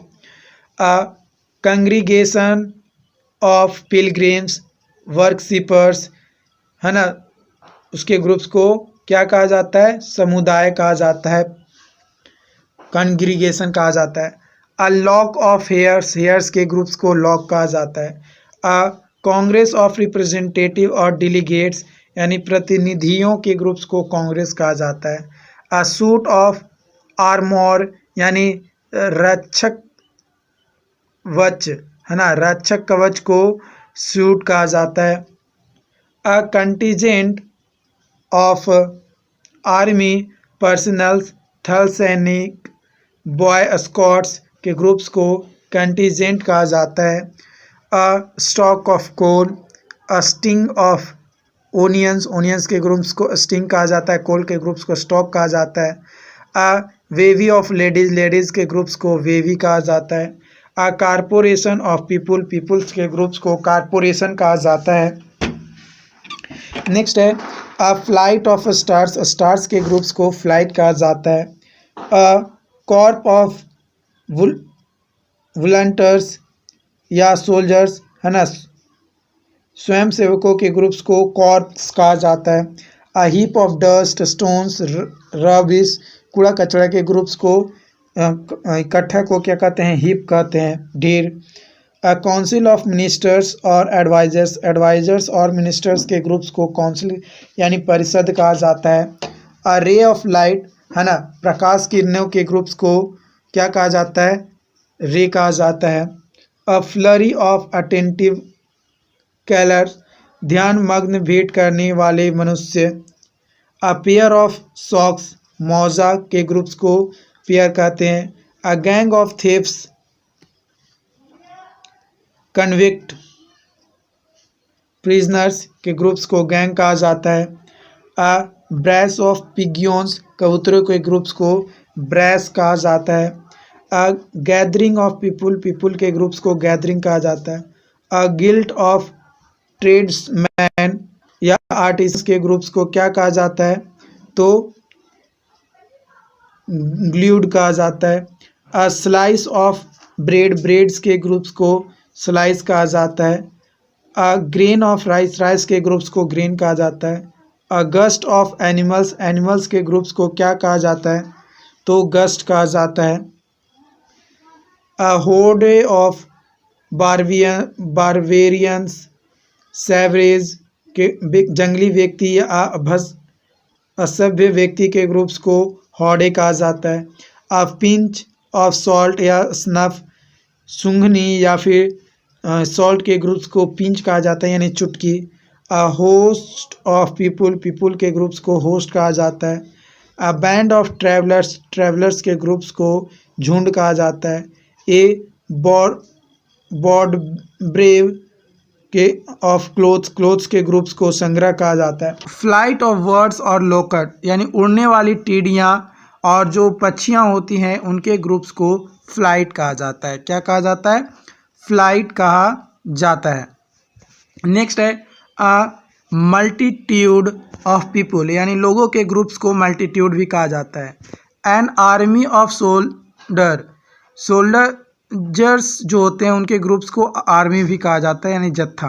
अ कंग्रीगेशन ऑफ पिलग्रिम्स, वर्कशिपर्स, है ना, उसके ग्रुप्स को क्या कहा जाता है, समुदाय कहा जाता है, कंग्रीगेशन कहा जाता है। A lock of hairs, hairs के ग्रुप्स को लॉक कहा जाता है। अ कांग्रेस ऑफ रिप्रेजेंटेटिव और डेलीगेट्स, यानी प्रतिनिधियों के ग्रुप्स को कांग्रेस कहा जाता है। अ सूट ऑफ आर्मोर, यानी रक्षक कवच, है ना, रक्षक कवच को सूट कहा जाता है। A contingent of army personnels, थल सैनिक, बॉय स्कॉट्स के ग्रुप्स को कंटिजेंट कहा जाता है। A stock of coal, a string of onions, onions के ग्रुप्स को स्टिंग कहा जाता है, कोल के ग्रुप्स को स्टॉक कहा जाता है। अ वेवी ऑफ लेडीज, लेडीज़ के ग्रुप्स को वेवी कहा जाता है। अ कारपोरेशन ऑफ पीपुल, पीपुल्स के ग्रुप्स को कारपोरेशन कहा जाता है। नेक्स्ट है a flight of stars, stars के ग्रुप्स को फ्लाइट कहा जाता है। अ कॉर्प ऑफ वॉलंटियर्स या सोल्जर्स, है ना, स्वयं सेवकों के ग्रुप्स को कॉर्प्स कहा जाता है। A heap of dust, stones, rubbish, कूड़ा कचरा के ग्रुप्स को इकट्ठा को क्या कहते हैं, हीप कहते हैं, ढेर। अ काउंसिल ऑफ मिनिस्टर्स और एडवाइजर्स, एडवाइजर्स और मिनिस्टर्स के ग्रुप्स को काउंसिल यानी परिषद कहा जाता है। अ रे ऑफ लाइट, है ना, प्रकाश किरणों के ग्रुप्स को क्या कहा जाता है, रे कहा जाता है। अ फ्लरी ऑफ अटेंटिव कैलर्स, ध्यान मग्न भेंट करने वाले मनुष्य। अ पेयर ऑफ सॉक्स, मौजा के ग्रुप्स को पेयर कहते हैं। A gang of thieves, convict prisoners के ग्रुप्स को गैंग कहा जाता है। अ ब्रैस ऑफ पिगियंस, कबूतरों के ग्रुप्स को ब्रैस कहा जाता है। अ गैदरिंग ऑफ पीपुल, पीपुल के ग्रुप्स को गैदरिंग कहा जाता है। अ गिल्ड ऑफ ट्रेड्समैन या आर्टिस्ट के ग्रुप्स को क्या कहा जाता है, तो ग्लूड कहा जाता है। A slice of bread, breads के ग्रुप्स को स्लाइस कहा जाता है। A grain of rice, rice के ग्रुप्स को ग्रेन कहा जाता है। अ गस्ट ऑफ एनिमल्स, एनिमल्स के ग्रुप्स को क्या कहा जाता है, तो गस्ट कहा जाता है। अ होर्ड ऑफ बारवेरियंस, सैवरेज के जंगली व्यक्ति या असभ्य व्यक्ति के ग्रुप्स को हौड़े कहा जाता है। अ पिंच ऑफ सॉल्ट या स्नफ, सूंघनी या फिर सॉल्ट के ग्रुप्स को पिंच कहा जाता है यानी चुटकी। A host of people, people के ग्रुप्स को होस्ट कहा जाता है। A band of travellers, travellers के ग्रुप्स को झुंड कहा जाता है। ए बॉड ब्रेव के ऑफ क्लोथ्स, क्लोथ्स के ग्रुप्स को संग्रह कहा जाता है। फ्लाइट ऑफ बर्ड्स और लोकट यानी उड़ने वाली टिड्डियाँ और जो पक्षियाँ होती हैं उनके ग्रुप्स को फ्लाइट कहा जाता है। क्या कहा जाता है? फ्लाइट कहा जाता है। नेक्स्ट है अ मल्टीट्यूड ऑफ पीपुल यानी लोगों के ग्रुप्स को मल्टीट्यूड भी कहा जाता है। एन आर्मी ऑफ सोल्जर्स जो होते हैं उनके ग्रुप्स को आर्मी भी कहा जाता है यानी जत्था।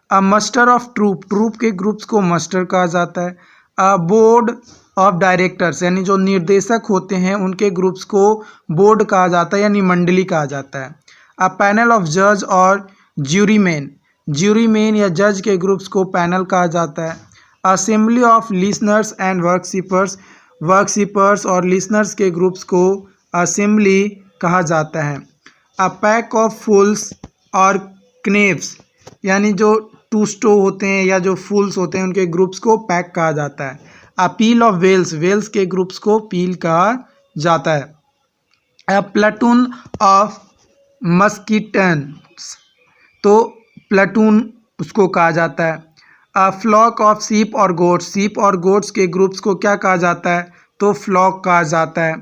अ मस्टर ऑफ ट्रूप, ट्रूप के ग्रुप्स को मस्टर कहा जाता है। अ बोर्ड ऑफ डायरेक्टर्स यानी जो निर्देशक होते हैं उनके ग्रुप्स को बोर्ड कहा जाता है यानी मंडली कहा जाता है। अ पैनल ऑफ जज और ज्यूरीमैन, ज्यूरीमैन या जज के ग्रुप्स को पैनल कहा जाता है। असेंबली ऑफ लिसनर्स एंड वर्कशीपर्स, वर्कशीपर्स और लिसनर्स के ग्रुप्स को असेंबली कहा जाता है। अ पैक ऑफ फूल्स और क्नेव्स यानी जो टूस्टो होते हैं या जो फूल्स होते हैं उनके ग्रुप्स को पैक कहा जाता है। अ पील ऑफ वेल्स, वेल्स के ग्रुप्स को पील कहा जाता है। अ प्लाटून ऑफ मस्किटन्स, तो प्लाटून उसको कहा जाता है। अ फ्लॉक ऑफ सीप और गोट्स, सीप और गोट्स के ग्रुप्स को क्या कहा जाता है? तो फ्लॉक कहा जाता है।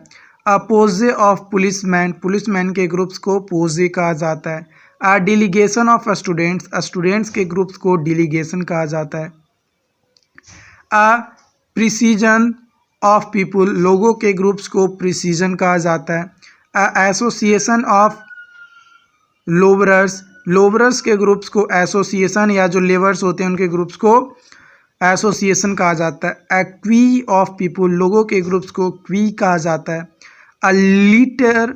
अ पोजे ऑफ पुलिसमैन, पुलिसमैन के ग्रुप्स को पोजे कहा जाता है। अ डेलीगेशन ऑफ स्टूडेंट्स, स्टूडेंट्स के ग्रुप्स को डेलीगेशन कहा जाता है। अ प्रिसीजन ऑफ पीपुल, लोगों के ग्रुप्स को प्रिसीजन कहा जाता है। अ एसोसिएशन ऑफ लोबरर्स, लोबरर्स के ग्रुप्स को एसोसिएशन या जो लेबर्स होते हैं उनके ग्रुप्स को एसोसिएशन कहा जाता है। अ क्वी ऑफ पीपुल, लोगों के ग्रुप्स को क्वी कहा जाता है। अ लीटर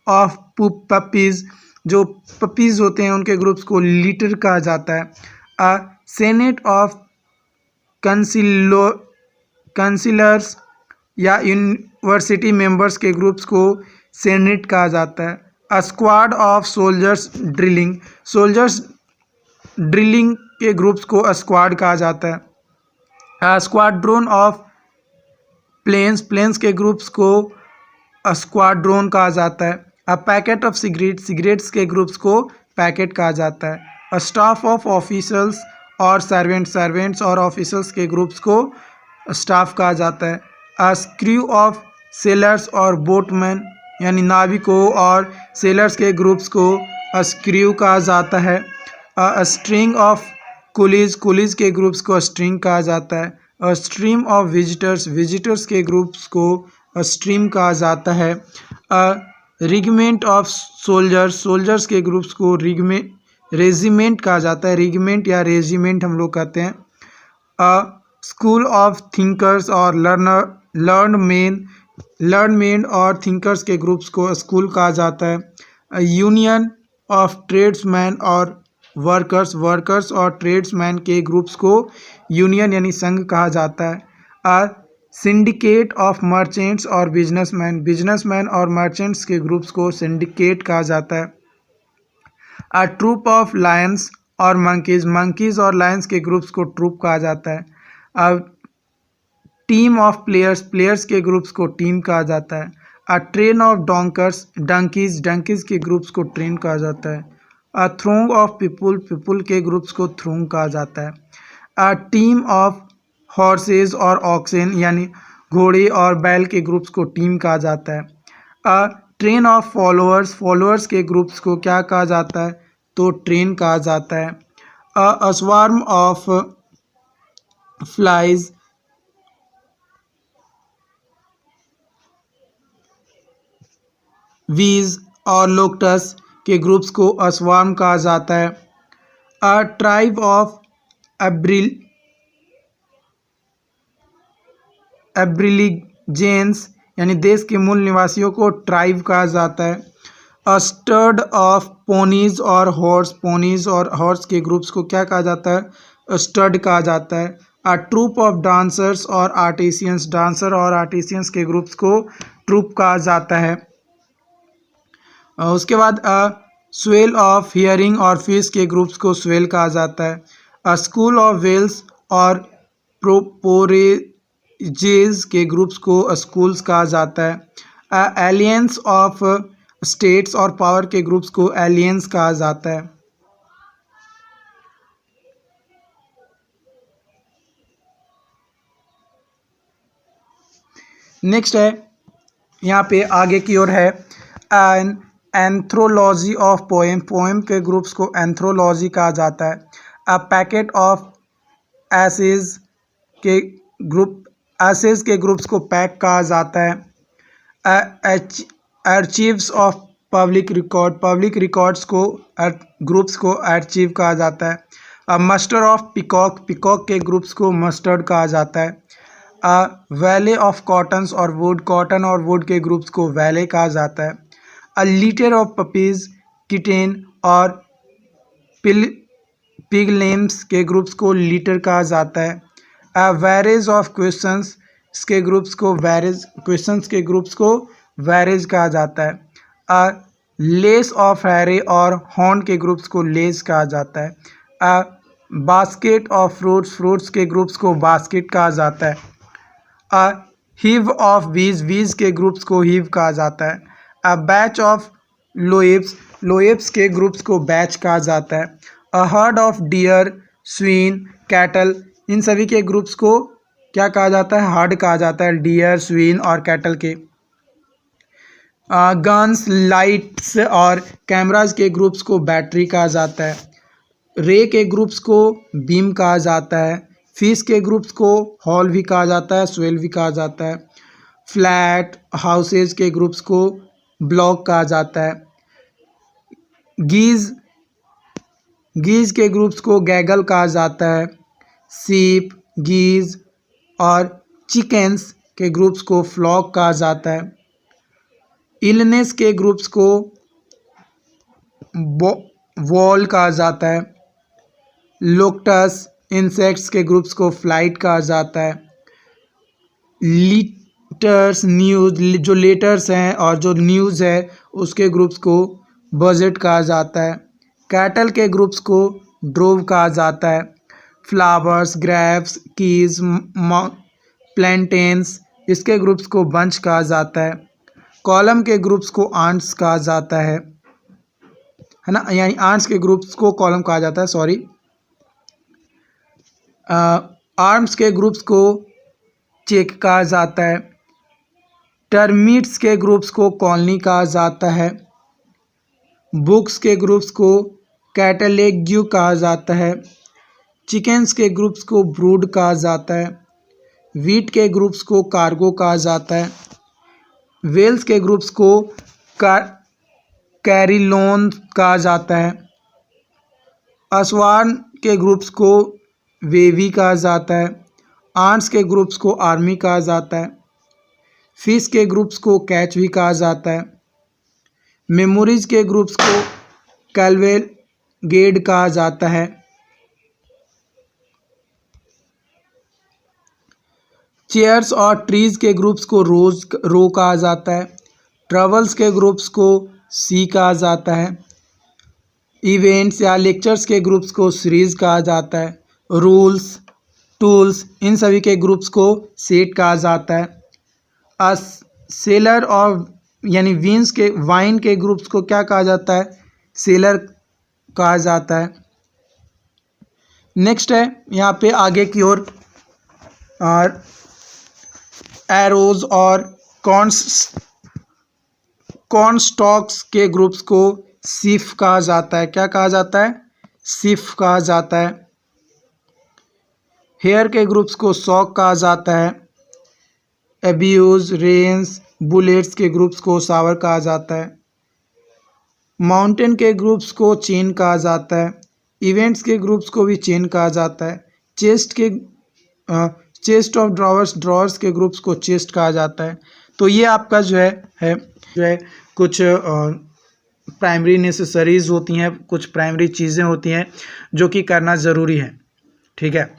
ऑफ पपीज, जो पपीज होते हैं उनके ग्रुप्स को लीटर कहा जाता है। अ सेनेट ऑफ काउंसिलर्स या यूनिवर्सिटी मेंबर्स के ग्रुप्स को सेनेट कहा जाता है। A squad of soldiers drilling, soldiers drilling के ग्रुप्स को स्क्वाड कहा जाता है। A squadron of planes, planes के ग्रुप्स को स्क्वाड्रोन कहा जाता है। A packet of cigarette, cigarettes के ग्रुप्स को पैकेट कहा जाता है। अ स्टाफ ऑफ ऑफिसर्स और सर्वेंट्स, सर्वेंट्स और ऑफिसर्स के ग्रुप्स को स्टाफ कहा जाता है। अ क्रू ऑफ सेलर्स और बोटमैन यानी नाविकों और सेलर्स के ग्रुप्स को क्रू कहा जाता है। A string of Coolidge, Coolidge के ग्रुप्स को स्ट्रिंग कहा जाता है। A stream of visitors, visitors के ग्रुप्स को स्ट्रीम कहा जाता है। अ रिगमेंट ऑफ सोल्जर्स, सोल्जर्स के ग्रुप्स को रेजिमेंट कहा जाता है, रिगमेंट या रेजिमेंट हम लोग कहते हैं। अ स्कूल ऑफ थिंकर्स और लर्न मैन और थिंकर्स के ग्रुप्स को स्कूल कहा जाता है। यूनियन ऑफ ट्रेड्समैन और वर्कर्स, वर्कर्स और ट्रेड्समैन के ग्रुप्स को यूनियन यानी संघ कहा जाता है। अ सिंडिकेट ऑफ मर्चेंट्स और बिजनेसमैन, बिजनेसमैन और मर्चेंट्स के ग्रुप्स को सिंडिकेट कहा जाता है। अ ट्रूप ऑफ लायंस और मंकीज, मंकीज और लायंस के ग्रुप्स को ट्रूप कहा जाता है। A team of players, players के ग्रुप्स को टीम कहा जाता है। A train of donkeys, donkeys, donkeys के ग्रुप्स को ट्रेन कहा जाता है। A throng of people, people के ग्रुप्स को थ्रोंग कहा जाता है। अ टीम ऑफ हॉर्सेज और ऑक्सेन यानी घोड़े और बैल के ग्रुप्स को टीम कहा जाता है। A train of followers, followers के ग्रुप्स को क्या कहा जाता है? तो ट्रेन कहा जाता है। अ स्वार्म ऑफ फ्लाइज, वीज और लोकटस के ग्रुप्स को अस्वार्म कहा जाता है। अ ट्राइब ऑफ एब्रिलिजेंस यानी देश के मूल निवासियों को ट्राइब कहा जाता है। स्टर्ड ऑफ पोनीज और हॉर्स, पोनीज और हॉर्स के ग्रुप्स को क्या कहा जाता है? स्टड कहा जाता है। अ ट्रूप ऑफ डांसर्स और आर्टिसियंस, डांसर और आर्टिसियंस के ग्रुप्स को ट्रूप कहा जाता है। उसके बाद स्वेल ऑफ हियरिंग और फिश के ग्रुप्स को स्वेल कहा जाता है। अ स्कूल ऑफ वेल्स और प्रोपोरेजेस के ग्रुप्स को स्कूल्स कहा जाता है। एलियंस ऑफ स्टेट्स और पावर के ग्रुप्स को एलियंस कहा जाता है। नेक्स्ट है, यहाँ पे आगे की ओर है an anthology of poem, poem के ग्रुप्स को एंथ्रोलॉजी कहा जाता है। अ पैकेट ऑफ एसेज के ग्रुप्स को पैक कहा जाता है। Archives of public record, public records को ग्रुप्स को आर्चीव कहा जाता है। मस्टर ऑफ पिकॉक, पिकॉक के ग्रुप्स को मस्टर्ड कहा जाता है। वैले ऑफ कॉटन्स और वुड, कॉटन और वुड के ग्रुप्स को वैले कहा जाता है। A litter of puppies, kitten और पिगलेम्स के ग्रुप्स को लीटर कहा जाता है। अ वैरेज ऑफ क्वेश्चंस के ग्रुप्स को वैरेज, क्वेश्चंस के ग्रुप्स को वैरेज कहा जाता है। अ लेस ऑफ हैरे और हॉर्न के ग्रुप्स को लेस कहा जाता है। A basket of fruits, fruits के ग्रुप्स को बास्केट कहा जाता है। अ हीव ऑफ वीज, वीज के ग्रुप्स को हीव कहा जाता है। अ बैच ऑफ लोएब्स, लोएब्स के ग्रुप्स को बैच कहा जाता है। A herd of deer, swine, cattle, इन सभी के ग्रुप्स को क्या कहा जाता है? हर्ड कहा जाता है, डियर, स्वीन और कैटल के। गन्स, लाइट्स और कैमराज के ग्रुप्स को बैटरी कहा जाता है। रे के ग्रुप्स को बीम कहा जाता है। फिश के ग्रुप्स को हॉल भी कहा जाता है, स्वेल भी कहा जाता है। फ्लैट हाउसेज के ग्रुप्स को ब्लॉक कहा जाता है। गीज, गीज के ग्रुप्स को गैगल कहा जाता है। सीप, गीज और चिकन्स के ग्रुप्स को फ्लॉक कहा जाता है। इलनेस के ग्रुप्स को वॉल कहा जाता है। लोक्टस, इंसेक्ट्स के ग्रुप्स को फ्लाइट कहा जाता है। लीटर्स, न्यूज़, जो लेटर्स हैं और जो न्यूज़ है उसके ग्रुप्स को बजट कहा जाता है। कैटल के ग्रुप्स को ड्रोव कहा जाता है। फ्लावर्स, ग्रेप्स, कीज, प्लेंटेन्स, इसके ग्रुप्स को बंच कहा जाता है। कॉलम के ग्रुप्स को आंट्स कहा जाता है ना, यानी आंट्स के ग्रुप्स को कॉलम कहा जाता है, सॉरी। आर्म्स के ग्रुप्स को चेक कहा जाता है। टर्मिट्स के ग्रुप्स को कॉलोनी कहा जाता है। बुक्स के ग्रुप्स को कैटलेग्यू कहा जाता है। चिकन्स के ग्रुप्स को ब्रूड कहा जाता है। वीट के ग्रुप्स को कार्गो कहा जाता है। वेल्स के ग्रुप्स को कैरिलोन कहा जाता है। अस्वान के ग्रुप्स को वेवी कहा जाता है। आंट्स के ग्रुप्स को आर्मी कहा जाता है। फिश के ग्रुप्स को कैच भी कहा जाता है। मेमोरीज के ग्रुप्स को कैलवेगेड कहा जाता है। चेयर्स और ट्रीज के ग्रुप्स को रो कहा जाता है। ट्रेवल्स के ग्रुप्स को सी कहा जाता है। इवेंट्स या लेक्चर्स के ग्रुप्स को सीरीज कहा जाता है। रूल्स, टूल्स, इन सभी के ग्रुप्स को सेट कहा जाता है। अ सेलर और यानी वाइन के ग्रुप्स को क्या कहा जाता है? सेलर कहा जाता है। नेक्स्ट है यहाँ पे आगे की ओर एरोज और कॉर्न स्टॉक्स के ग्रुप्स को सिफ कहा जाता है। क्या कहा जाता है? सिफ कहा जाता है। हेयर के ग्रुप्स को सॉक कहा जाता है। एब्यूज, रेंस, बुलेट्स के ग्रुप्स को सावर कहा जाता है। माउंटेन के ग्रुप्स को चेन कहा जाता है। इवेंट्स के ग्रुप्स को भी चेन कहा जाता है। चेस्ट ऑफ ड्रॉवर्स के ग्रुप्स को चेस्ट कहा जाता है। तो ये आपका जो है कुछ प्राइमरी नेसेसरीज होती हैं, कुछ प्राइमरी चीज़ें होती हैं जो कि करना ज़रूरी है, ठीक है।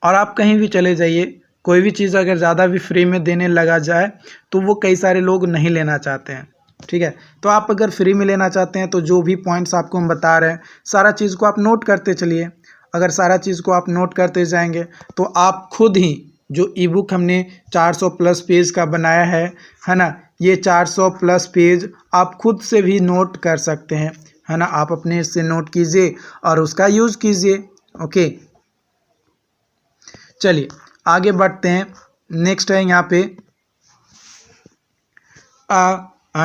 और आप कहीं भी चले जाइए, कोई भी चीज़ अगर ज़्यादा भी फ्री में देने लगा जाए तो वो कई सारे लोग नहीं लेना चाहते हैं, ठीक है। तो आप अगर फ्री में लेना चाहते हैं तो जो भी पॉइंट्स आपको हम बता रहे हैं सारा चीज़ को आप नोट करते चलिए। अगर सारा चीज़ को आप नोट करते जाएंगे तो आप खुद ही जो ई बुक हमने 400 प्लस पेज का बनाया है ना, ये 400 प्लस पेज आप खुद से भी नोट कर सकते हैं, है ना। आप अपने से नोट कीजिए और उसका यूज़ कीजिए, ओके। चलिए आगे बढ़ते हैं। नेक्स्ट है यहाँ पे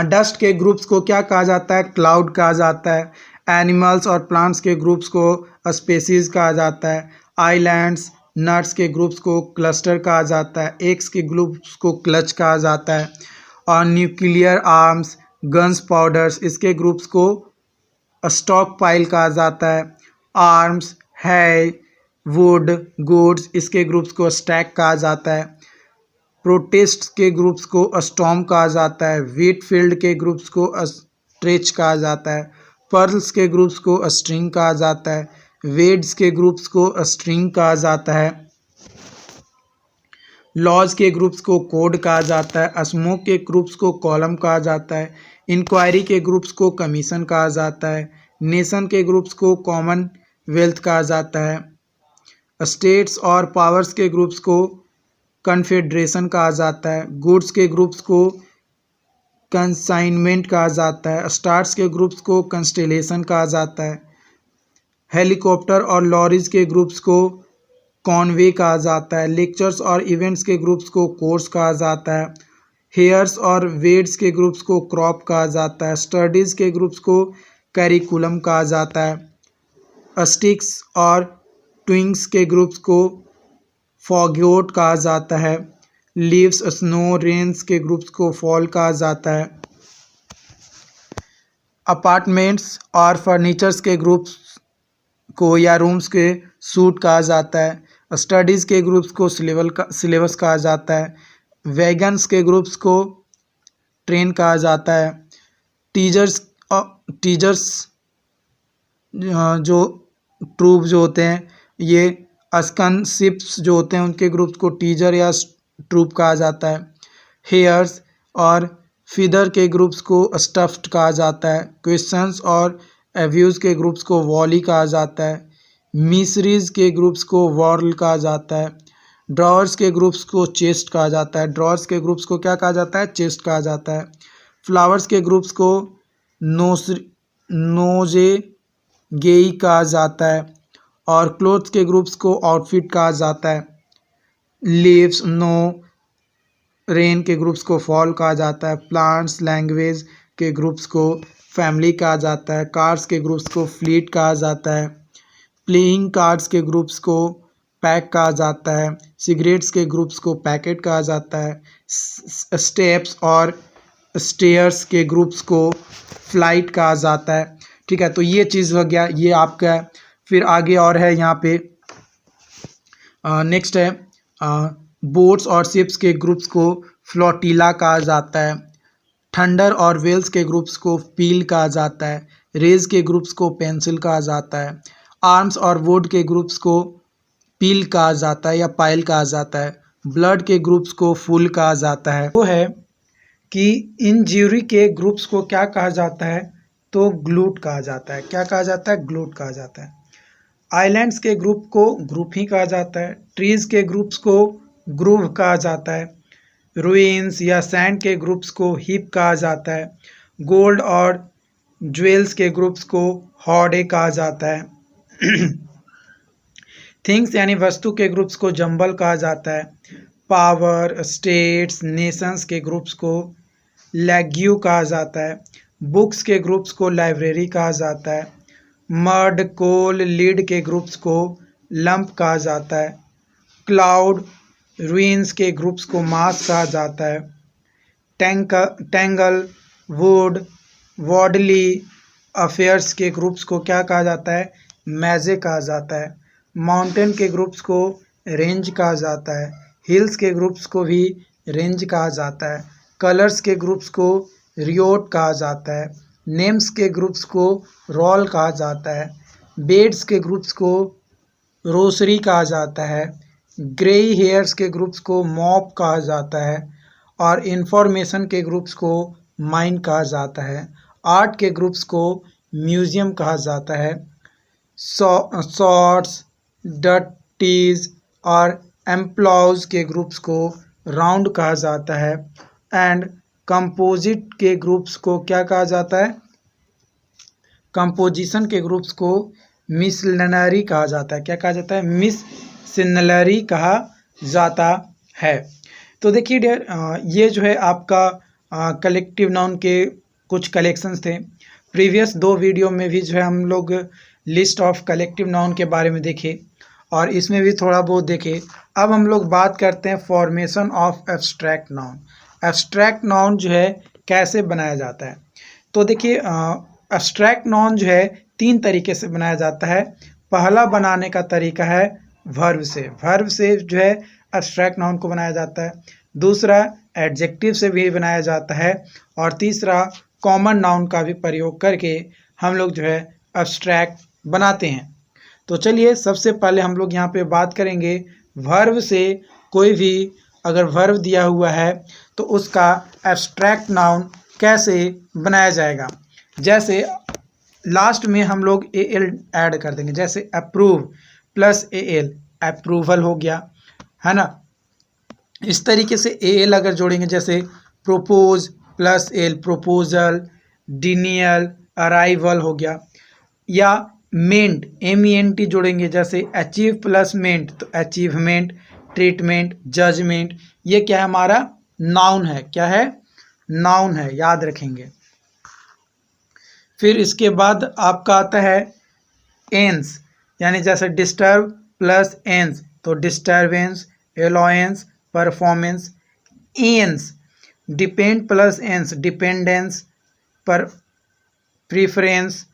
डस्ट के ग्रुप्स को क्या कहा जाता है, क्लाउड कहा जाता है। एनिमल्स और प्लांट्स के ग्रुप्स को स्पेसीज कहा जाता है। आइलैंड्स नट्स के ग्रुप्स को क्लस्टर कहा जाता है। एग्स के ग्रुप्स को क्लच कहा जाता है। और न्यूक्लियर आर्म्स गन्स पाउडर्स इसके ग्रुप्स को स्टॉक पाइल कहा जाता है। आर्म्स है वुड गुड्स इसके ग्रुप्स को स्टैक कहा जाता है। प्रोटिस्ट के ग्रुप्स को स्टॉर्म कहा जाता है। व्हीट फील्ड के ग्रुप्स को स्ट्रेच कहा जाता है। पर्ल्स के ग्रुप्स को स्ट्रिंग कहा जाता है। वेड्स के ग्रुप्स को स्ट्रिंग कहा जाता है। लॉज के ग्रुप्स को कोड कहा जाता है। स्मोक के ग्रुप्स को कॉलम कहा जाता है। इंक्वायरी के ग्रुप्स को कमीशन कहा जाता है। नेशन के ग्रुप्स को कॉमनवेल्थ कहा जाता है। स्टेट्स और पावर्स के ग्रुप्स को कन्फेडरेशन कहा जाता है। गुड्स के ग्रुप्स को कंसाइनमेंट कहा जाता है। स्टार्स के ग्रुप्स को कंस्टेलेशन कहा जाता है। हेलीकॉप्टर और लॉरीज के ग्रुप्स को कॉनवे कहा जाता है। लेक्चर्स और इवेंट्स के ग्रुप्स को कोर्स कहा जाता है। हेयर्स और वेड्स के ग्रुप्स को क्रॉप कहा जाता है। स्टडीज़ के ग्रुप्स को करिकुलम कहा जाता है। स्टिक्स और ट्विंग्स के ग्रुप्स को फॉग्योट कहा जाता है। लीव्स स्नो रेन्स के ग्रुप्स को फॉल कहा जाता है। अपार्टमेंट्स और फर्नीचर्स के ग्रुप्स को या रूम्स के सूट कहा जाता है। स्टडीज़ के ग्रुप्स को सिलेबस कहा जाता है। वैगन्स के ग्रुप्स को ट्रेन कहा जाता है। टीजर्स जो ट्रूप जो होते हैं, ये स्कनशिप्स जो होते हैं उनके ग्रुप्स को टीजर या ट्रूप कहा जाता है। हेयर्स और फीदर के ग्रुप्स को स्टफ्ड कहा जाता है। क्वेश्चंस और एव्यूज़ के ग्रुप्स को वॉली कहा जाता है। मिसरीज के ग्रुप्स को वॉर्ल कहा जाता है। ड्रॉवर्स के ग्रुप्स को चेस्ट कहा जाता है। ड्रॉवर्स के ग्रुप्स को क्या कहा जाता है, चेस्ट कहा जाता है। फ्लावर्स के ग्रुप्स को नोजेगेई कहा जाता है। और क्लोथ्स के ग्रुप्स को आउटफिट कहा जाता है। लीव्स नो रेन के ग्रुप्स को फॉल कहा जाता है। प्लांट्स लैंग्वेज के ग्रुप्स को फैमिली कहा जाता है। कार्स के ग्रुप्स को फ्लीट कहा जाता है। प्लेइंग कार्ड्स के ग्रुप्स को पैक कहा जाता है। सिगरेट्स के ग्रुप्स को पैकेट कहा जाता है। स्टेप्स और स्टेयर्स के ग्रुप्स को फ्लाइट कहा जाता है, ठीक है। तो ये चीज़ हो गया, ये आपका। फिर आगे और है यहाँ पे नेक्स्ट है बोट्स और शिप्स के ग्रुप्स को फ्लोटिला कहा जाता है। थंडर और वेल्स के ग्रुप्स को पील कहा जाता है। रेज के ग्रुप्स को पेंसिल कहा जाता है। आर्म्स और वुड के ग्रुप्स को पील कहा जाता है या पाइल कहा जाता है। ब्लड के ग्रुप्स को फूल कहा जाता है। वो है कि इंजरी के ग्रुप्स को क्या कहा जाता है, तो ग्लूट कहा जाता है। क्या कहा जाता है, ग्लूट कहा जाता है। आइलैंड्स के ग्रुप को ग्रुप ही कहा जाता है। ट्रीज के ग्रुप्स को ग्रूव कहा जाता है। रुइंस या सैंड के ग्रुप्स को हीप कहा जाता है। गोल्ड और ज्वेल्स के ग्रुप्स को हॉर्डे कहा जाता है। थिंग्स यानी वस्तु के ग्रुप्स को जंबल कहा जाता है। पावर स्टेट्स नेशंस के ग्रुप्स को लेग्यू कहा जाता है। बुक्स के ग्रुप्स को लाइब्रेरी कहा जाता है। मड कोल लीड के ग्रुप्स को लंप कहा जाता है। क्लाउड रुइंस के ग्रुप्स को मास कहा जाता है। टैंगल वुड वॉडली अफेयर्स के ग्रुप्स को क्या कहा जाता है, मैजे कहा जाता है। माउंटेन के ग्रुप्स को रेंज कहा जाता है। हिल्स के ग्रुप्स को भी रेंज कहा जाता है। कलर्स के ग्रुप्स को रियोट कहा जाता है। नेम्स के ग्रुप्स को रोल कहा जाता है। बेड्स के ग्रुप्स को रोसरी कहा जाता है। ग्रेई हेयर्स के ग्रुप्स को मॉप कहा जाता है। और इंफॉर्मेशन के ग्रुप्स को माइंड कहा जाता है। आर्ट के ग्रुप्स को म्यूजियम कहा जाता है। शॉर्ट्स, डटीज और एम्प्लॉज के ग्रुप्स को राउंड कहा जाता है। एंड कंपोजिट के ग्रुप्स को क्या कहा जाता है? कंपोजिशन के ग्रुप्स को मिसलिनरी कहा जाता है। क्या कहा जाता है? मिसलिनरी कहा जाता है। तो देखिए डियर, ये जो है आपका कलेक्टिव नाउन के कुछ कलेक्शंस थे। प्रीवियस 2 वीडियो में भी जो है हम लोग लिस्ट ऑफ कलेक्टिव नाउन के बारे में देखे और इसमें भी थोड़ा बहुत देखे। अब हम लोग बात करते हैं formation of abstract noun. Abstract noun जो है कैसे बनाया जाता है? तो देखिए, एब्स्ट्रैक्ट नाउन जो है 3 तरीके से बनाया जाता है। पहला बनाने का तरीका है वर्ब से। वर्ब से जो है एब्स्ट्रैक्ट नाउन को बनाया जाता है। दूसरा एडजेक्टिव से भी बनाया जाता है। और तीसरा कॉमन नाउन का भी प्रयोग करके हम लोग जो है एब्स्ट्रैक्ट बनाते हैं। तो चलिए, सबसे पहले हम लोग यहाँ पे बात करेंगे वर्ब से। कोई भी अगर वर्ब दिया हुआ है तो उसका एब्स्ट्रैक्ट नाउन कैसे बनाया जाएगा। जैसे लास्ट में हम लोग एल ऐड कर देंगे, जैसे अप्रूव प्लस एल अप्रूवल हो गया, है ना। इस तरीके से एल अगर जोड़ेंगे, जैसे propose plus L proposal, denial arrival हो गया। या मेंट MENT जोड़ेंगे, जैसे अचीव प्लस मेंट तो अचीवमेंट, ट्रीटमेंट, जजमेंट। ये क्या है? हमारा नाउन है। क्या है? नाउन है, याद रखेंगे। फिर इसके बाद आपका आता है एंस, यानी जैसे डिस्टर्ब प्लस एंस तो disturbance, allowance, performance. Ance depend plus ance dependence, पर प्रीफरेंस,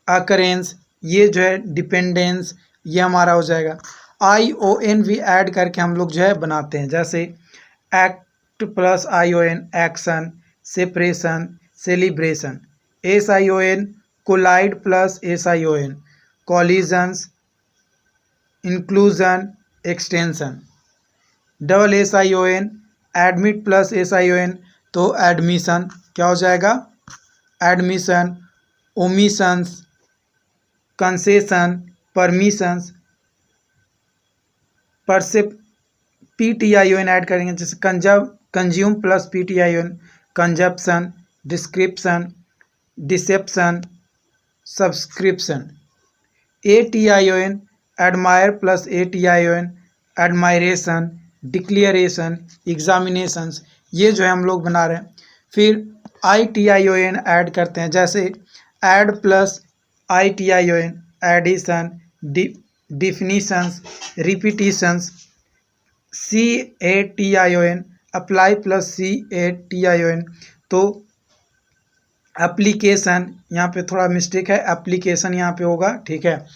अकरेंस। ये जो है डिपेंडेंस, ये हमारा हो जाएगा। ION भी ऐड करके हम लोग जो है बनाते हैं, जैसे act plus ION action, separation, celebration. SION collide plus SION collisions, inclusion, extension. SION admit plus SION तो एडमिशन, क्या हो जाएगा? Admission, omissions, concession, permissions. परसेप PTION ऐड करेंगे, जैसे consume plus PTION consumption, description, deception, subscription. ATION admire plus ATION admiration, declaration, examinations. ये जो है हम लोग बना रहे हैं। फिर ITION ऐड करते हैं, जैसे add plus ITION addition, definitions, repetitions. CATION apply plus CATION तो एप्लीकेशन। यहाँ पे थोड़ा मिस्टेक है, एप्लीकेशन यहाँ पे होगा, ठीक है।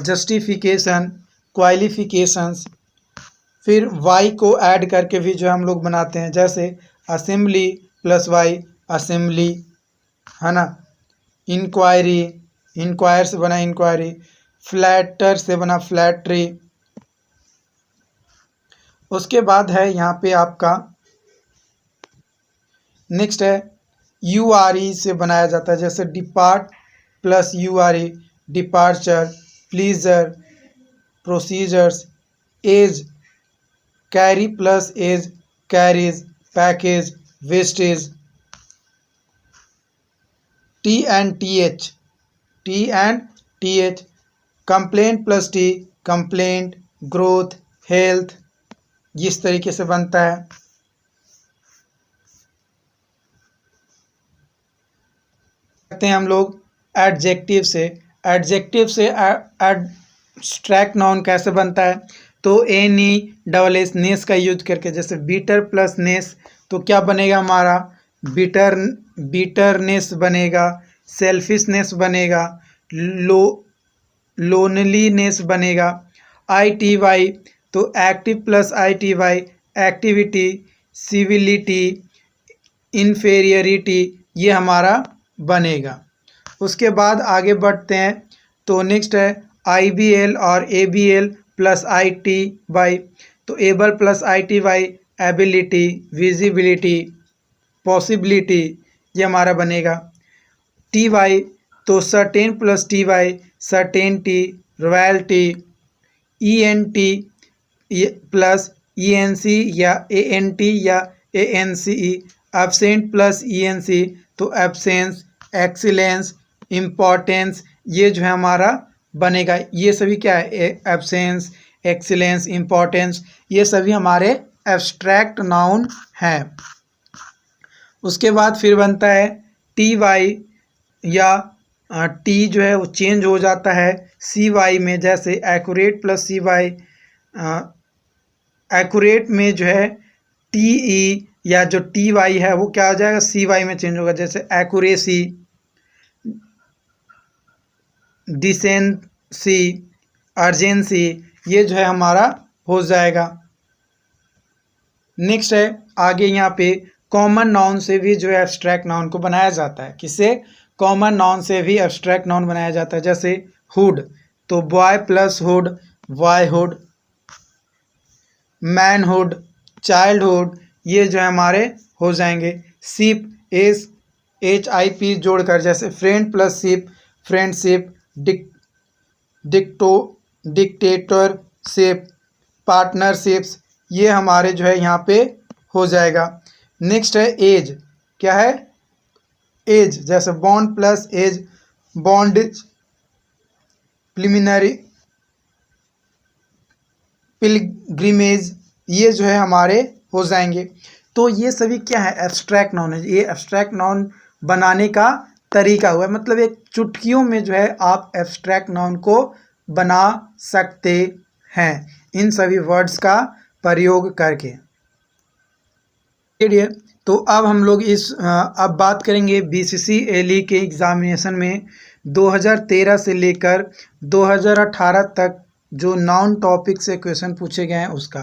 Justification, qualifications. फिर वाई को ऐड करके भी जो हम लोग बनाते हैं, जैसे असेंबली प्लस वाई असेंबली, है ना। इंक्वायरी, इंक्वायर से बना इंक्वायरी। फ्लैटर से बना फ्लैटरी। उसके बाद है यहाँ पे आपका नेक्स्ट है URE से बनाया जाता है, जैसे depart plus URE departure, pleasure, procedures. Age carry plus age carriage, package, wastage. TNTH complaint plus T complaint, growth, health. इस तरीके से बनता है। करते हैं हम लोग एडजेक्टिव से। एडजेक्टिव से एब्स्ट्रैक्ट नाउन कैसे बनता है? तो NESS नेस का यूज करके, जैसे बीटर प्लस नेस तो क्या बनेगा हमारा? बीटरनेस बनेगा, सेल्फिशनेस बनेगा, लोनलीनेस बनेगा। ITY तो active plus ITY activity, civility, inferiority. ये हमारा बनेगा। उसके बाद आगे बढ़ते हैं तो नेक्स्ट है IBL और ABL प्लस ITY। तो able plus ITY ability, visibility, possibility, ये हमारा बनेगा। TY तो certain plus TY certainty, royalty. ENT plus ENC या ANT या ANCE, एब्सेंट प्लस ENC तो एब्सेंस, एक्सीलेंस, इम्पोर्टेंस, ये जो है हमारा बनेगा। ये सभी क्या है, एब्सेंस, एक्सीलेंस, इम्पोर्टेंस, ये सभी हमारे एब्स्ट्रैक्ट नाउन हैं। उसके बाद फिर बनता है TY या T जो है वो चेंज हो जाता है CY में, जैसे एक्यूरेट प्लस CY। एक्यूरेट में जो है TE या जो TY है वो क्या हो जाएगा, CY में चेंज होगा, जैसे एक्यूरेसी, डिसेंसी, अर्जेंसी, ये जो है हमारा हो जाएगा। नेक्स्ट है आगे यहाँ पे कॉमन नाउन से भी जो है एब्स्ट्रैक्ट नाउन को बनाया जाता है। किससे, कॉमन नाउन से भी एब्स्ट्रैक्ट नाउन बनाया जाता है। जैसे हुड तो boy plus hood boyhood, manhood, childhood, ये जो है हमारे हो जाएंगे। शिप SHIP जोड़कर, जैसे friend plus ship friendship, dictatorship, partnerships, ये हमारे जो है यहाँ पे हो जाएगा। नेक्स्ट है एज, क्या है एज, जैसे bond plus age bondage, preliminary, pilgrimage, ये जो है हमारे हो जाएंगे। तो ये सभी क्या है, एब्स्ट्रैक्ट नाउन है। ये एब्स्ट्रैक्ट नाउन बनाने का तरीका हुआ है, मतलब एक चुटकियों में जो है आप एब्स्ट्रैक्ट नाउन को बना सकते हैं इन सभी वर्ड्स का प्रयोग करके। तो अब हम लोग अब बात करेंगे BCCLE के एग्जामिनेशन में 2013 से लेकर 2018 तक जो नाउन टॉपिक से क्वेश्चन पूछे गए हैं उसका।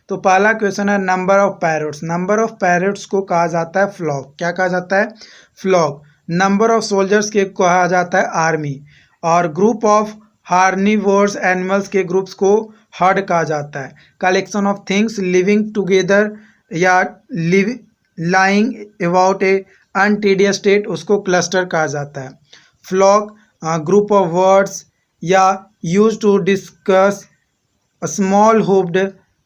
तो पहला क्वेश्चन है number of parrots. Number of parrots को कहा जाता है फ्लॉक। क्या कहा जाता है, फ्लॉक। नंबर ऑफ सोल्जर्स के कहा जाता है आर्मी। और ग्रुप ऑफ हार्निवोर्स एनिमल्स के ग्रुप्स को हर्ड कहा जाता है। Collection of things living together या lying about a untidy state, उसको क्लस्टर कहा जाता है। फ्लॉक ग्रुप ऑफ वर्ड्स या use to discuss small hoofed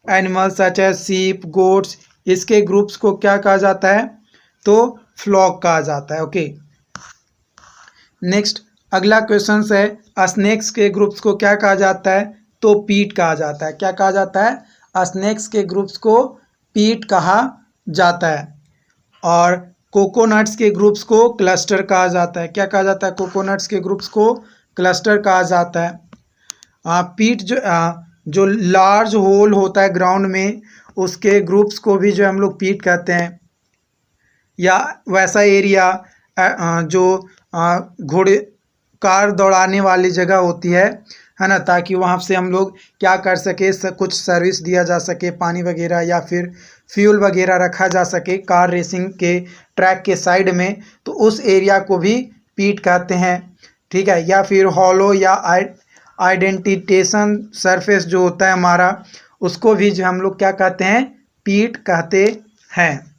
animals such as sheep, goats, इसके ग्रुप्स को क्या कहा जाता है, तो फ्लॉक कहा जाता है। ओके, नेक्स्ट अगला क्वेश्चन है स्नेक्स के ग्रुप्स को क्या कहा जाता है, तो पीट कहा जाता है। क्या कहा जाता है, स्नेक्स के ग्रुप्स को पीट कहा जाता है। और कोकोनट्स के ग्रुप्स को क्लस्टर कहा जाता है। क्या कहा जाता है, कोकोनट्स के ग्रुप्स को क्लस्टर कहा जाता है। पीट जो लार्ज होल होता है ग्राउंड में, उसके ग्रुप्स को भी जो हम लोग पीट कहते हैं। या वैसा एरिया जो घोड़े कार दौड़ाने वाली जगह होती है ना, ताकि वहाँ से हम लोग क्या कर सके, कुछ सर्विस दिया जा सके, पानी वगैरह या फिर फ्यूल वगैरह रखा जा सके कार रेसिंग के ट्रैक के साइड में, तो उस एरिया को भी पीट कहते हैं। ठीक है, या फिर हॉलो या आइडेंटिटेशन सरफेस जो होता है हमारा, उसको भी जो हम लोग क्या कहते हैं, पीट कहते हैं।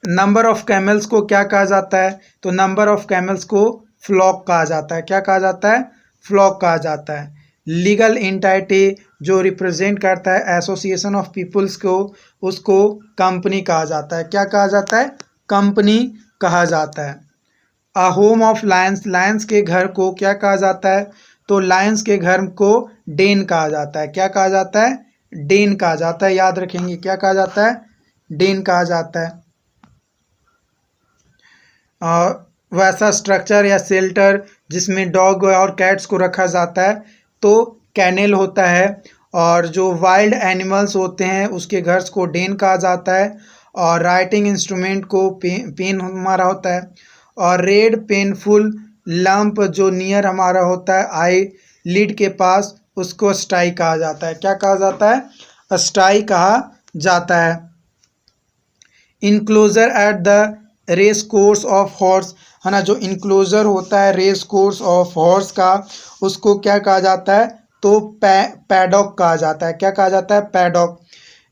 नंबर ऑफ कैमल्स को क्या कहा जाता है, तो नंबर ऑफ कैमल्स को फ्लॉक कहा जाता है। क्या कहा जाता है, फ्लॉक कहा जाता है। लीगल एंटिटी जो रिप्रेजेंट करता है एसोसिएशन ऑफ पीपल्स को, उसको कंपनी कहा जाता है। क्या कहा जाता है, कंपनी कहा जाता है। A home of Lions, Lions के घर को क्या कहा जाता है, तो लायंस के घर को डेन कहा जाता है। क्या कहा जाता है, डेन कहा जाता है। याद रखेंगे, क्या कहा जाता है, डेन कहा जाता है। वैसा स्ट्रक्चर या शेल्टर जिसमें डॉग और कैट्स को रखा जाता है, तो कैनल होता है। और जो वाइल्ड एनिमल्स होते हैं उसके घर को डेन कहा जाता है। और राइटिंग इंस्ट्रूमेंट को पेन हमारा होता है। और रेड पेनफुल लंप जो नियर हमारा होता है आई लिड के पास, उसको स्टाई कहा जाता है। क्या कहा जाता है, स्टाई कहा जाता है। Enclosure at the race course of horse, है ना, जो इनक्लोजर होता है रेस कोर्स ऑफ हॉर्स का, उसको क्या कहा जाता है, तो पैडॉक कहा जाता है। क्या कहा जाता है, पैडॉक।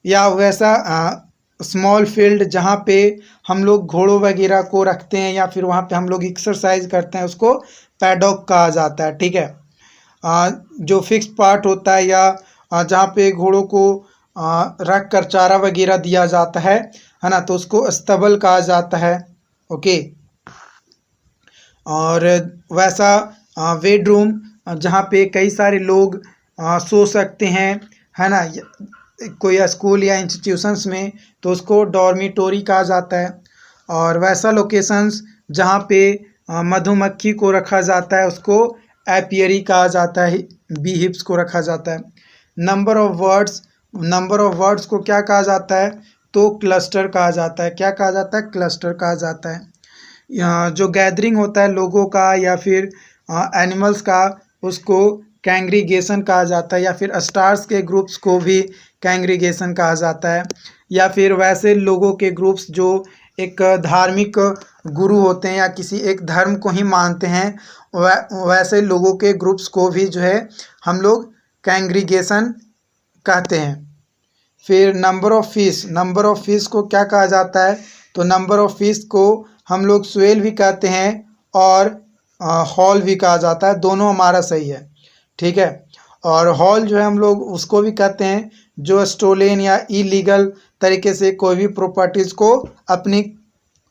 या वैसा स्मॉल फील्ड जहाँ पे हम लोग घोड़ों वगैरह को रखते हैं या फिर वहाँ पे हम लोग एक्सरसाइज करते हैं, उसको पैडॉक कहा जाता है। ठीक है। जो फिक्स पार्ट होता है या जहाँ पे घोड़ों को रख कर चारा वगैरह दिया जाता है ना, तो उसको अस्तबल कहा जाता है। ओके। और वैसा बेडरूम जहाँ पे कई सारे लोग सो सकते हैं, है ना, कोई स्कूल या इंस्टीट्यूशंस में, तो उसको डॉर्मिटोरी कहा जाता है। और वैसा लोकेशंस जहाँ पे मधुमक्खी को रखा जाता है, उसको एपियरी कहा जाता है, बी हिप्स को रखा जाता है। नंबर ऑफ वर्ड्स को क्या कहा जाता है, तो क्लस्टर कहा जाता है। क्या कहा जाता है, क्लस्टर कहा जाता है। जो गैदरिंग होता है लोगों का या फिर एनिमल्स का, उसको कैंग्रीगेशन कहा जाता है। या फिर स्टार्स के ग्रुप्स को भी कैंग्रीगेशन कहा जाता है। या फिर वैसे लोगों के ग्रुप्स जो एक धार्मिक गुरु होते हैं या किसी एक धर्म को ही मानते हैं, वैसे लोगों के ग्रुप्स को भी जो है हम लोग कैंग्रीगेशन कहते हैं। फिर नंबर ऑफ फिश को क्या कहा जाता है, तो नंबर ऑफ फिश को हम लोग स्वेल भी कहते हैं और हॉल भी कहा जाता है। दोनों हमारा सही है। ठीक है। और हॉल जो है हम लोग उसको भी कहते हैं जो स्टोलन या इलीगल तरीके से कोई भी प्रॉपर्टीज़ को अपनी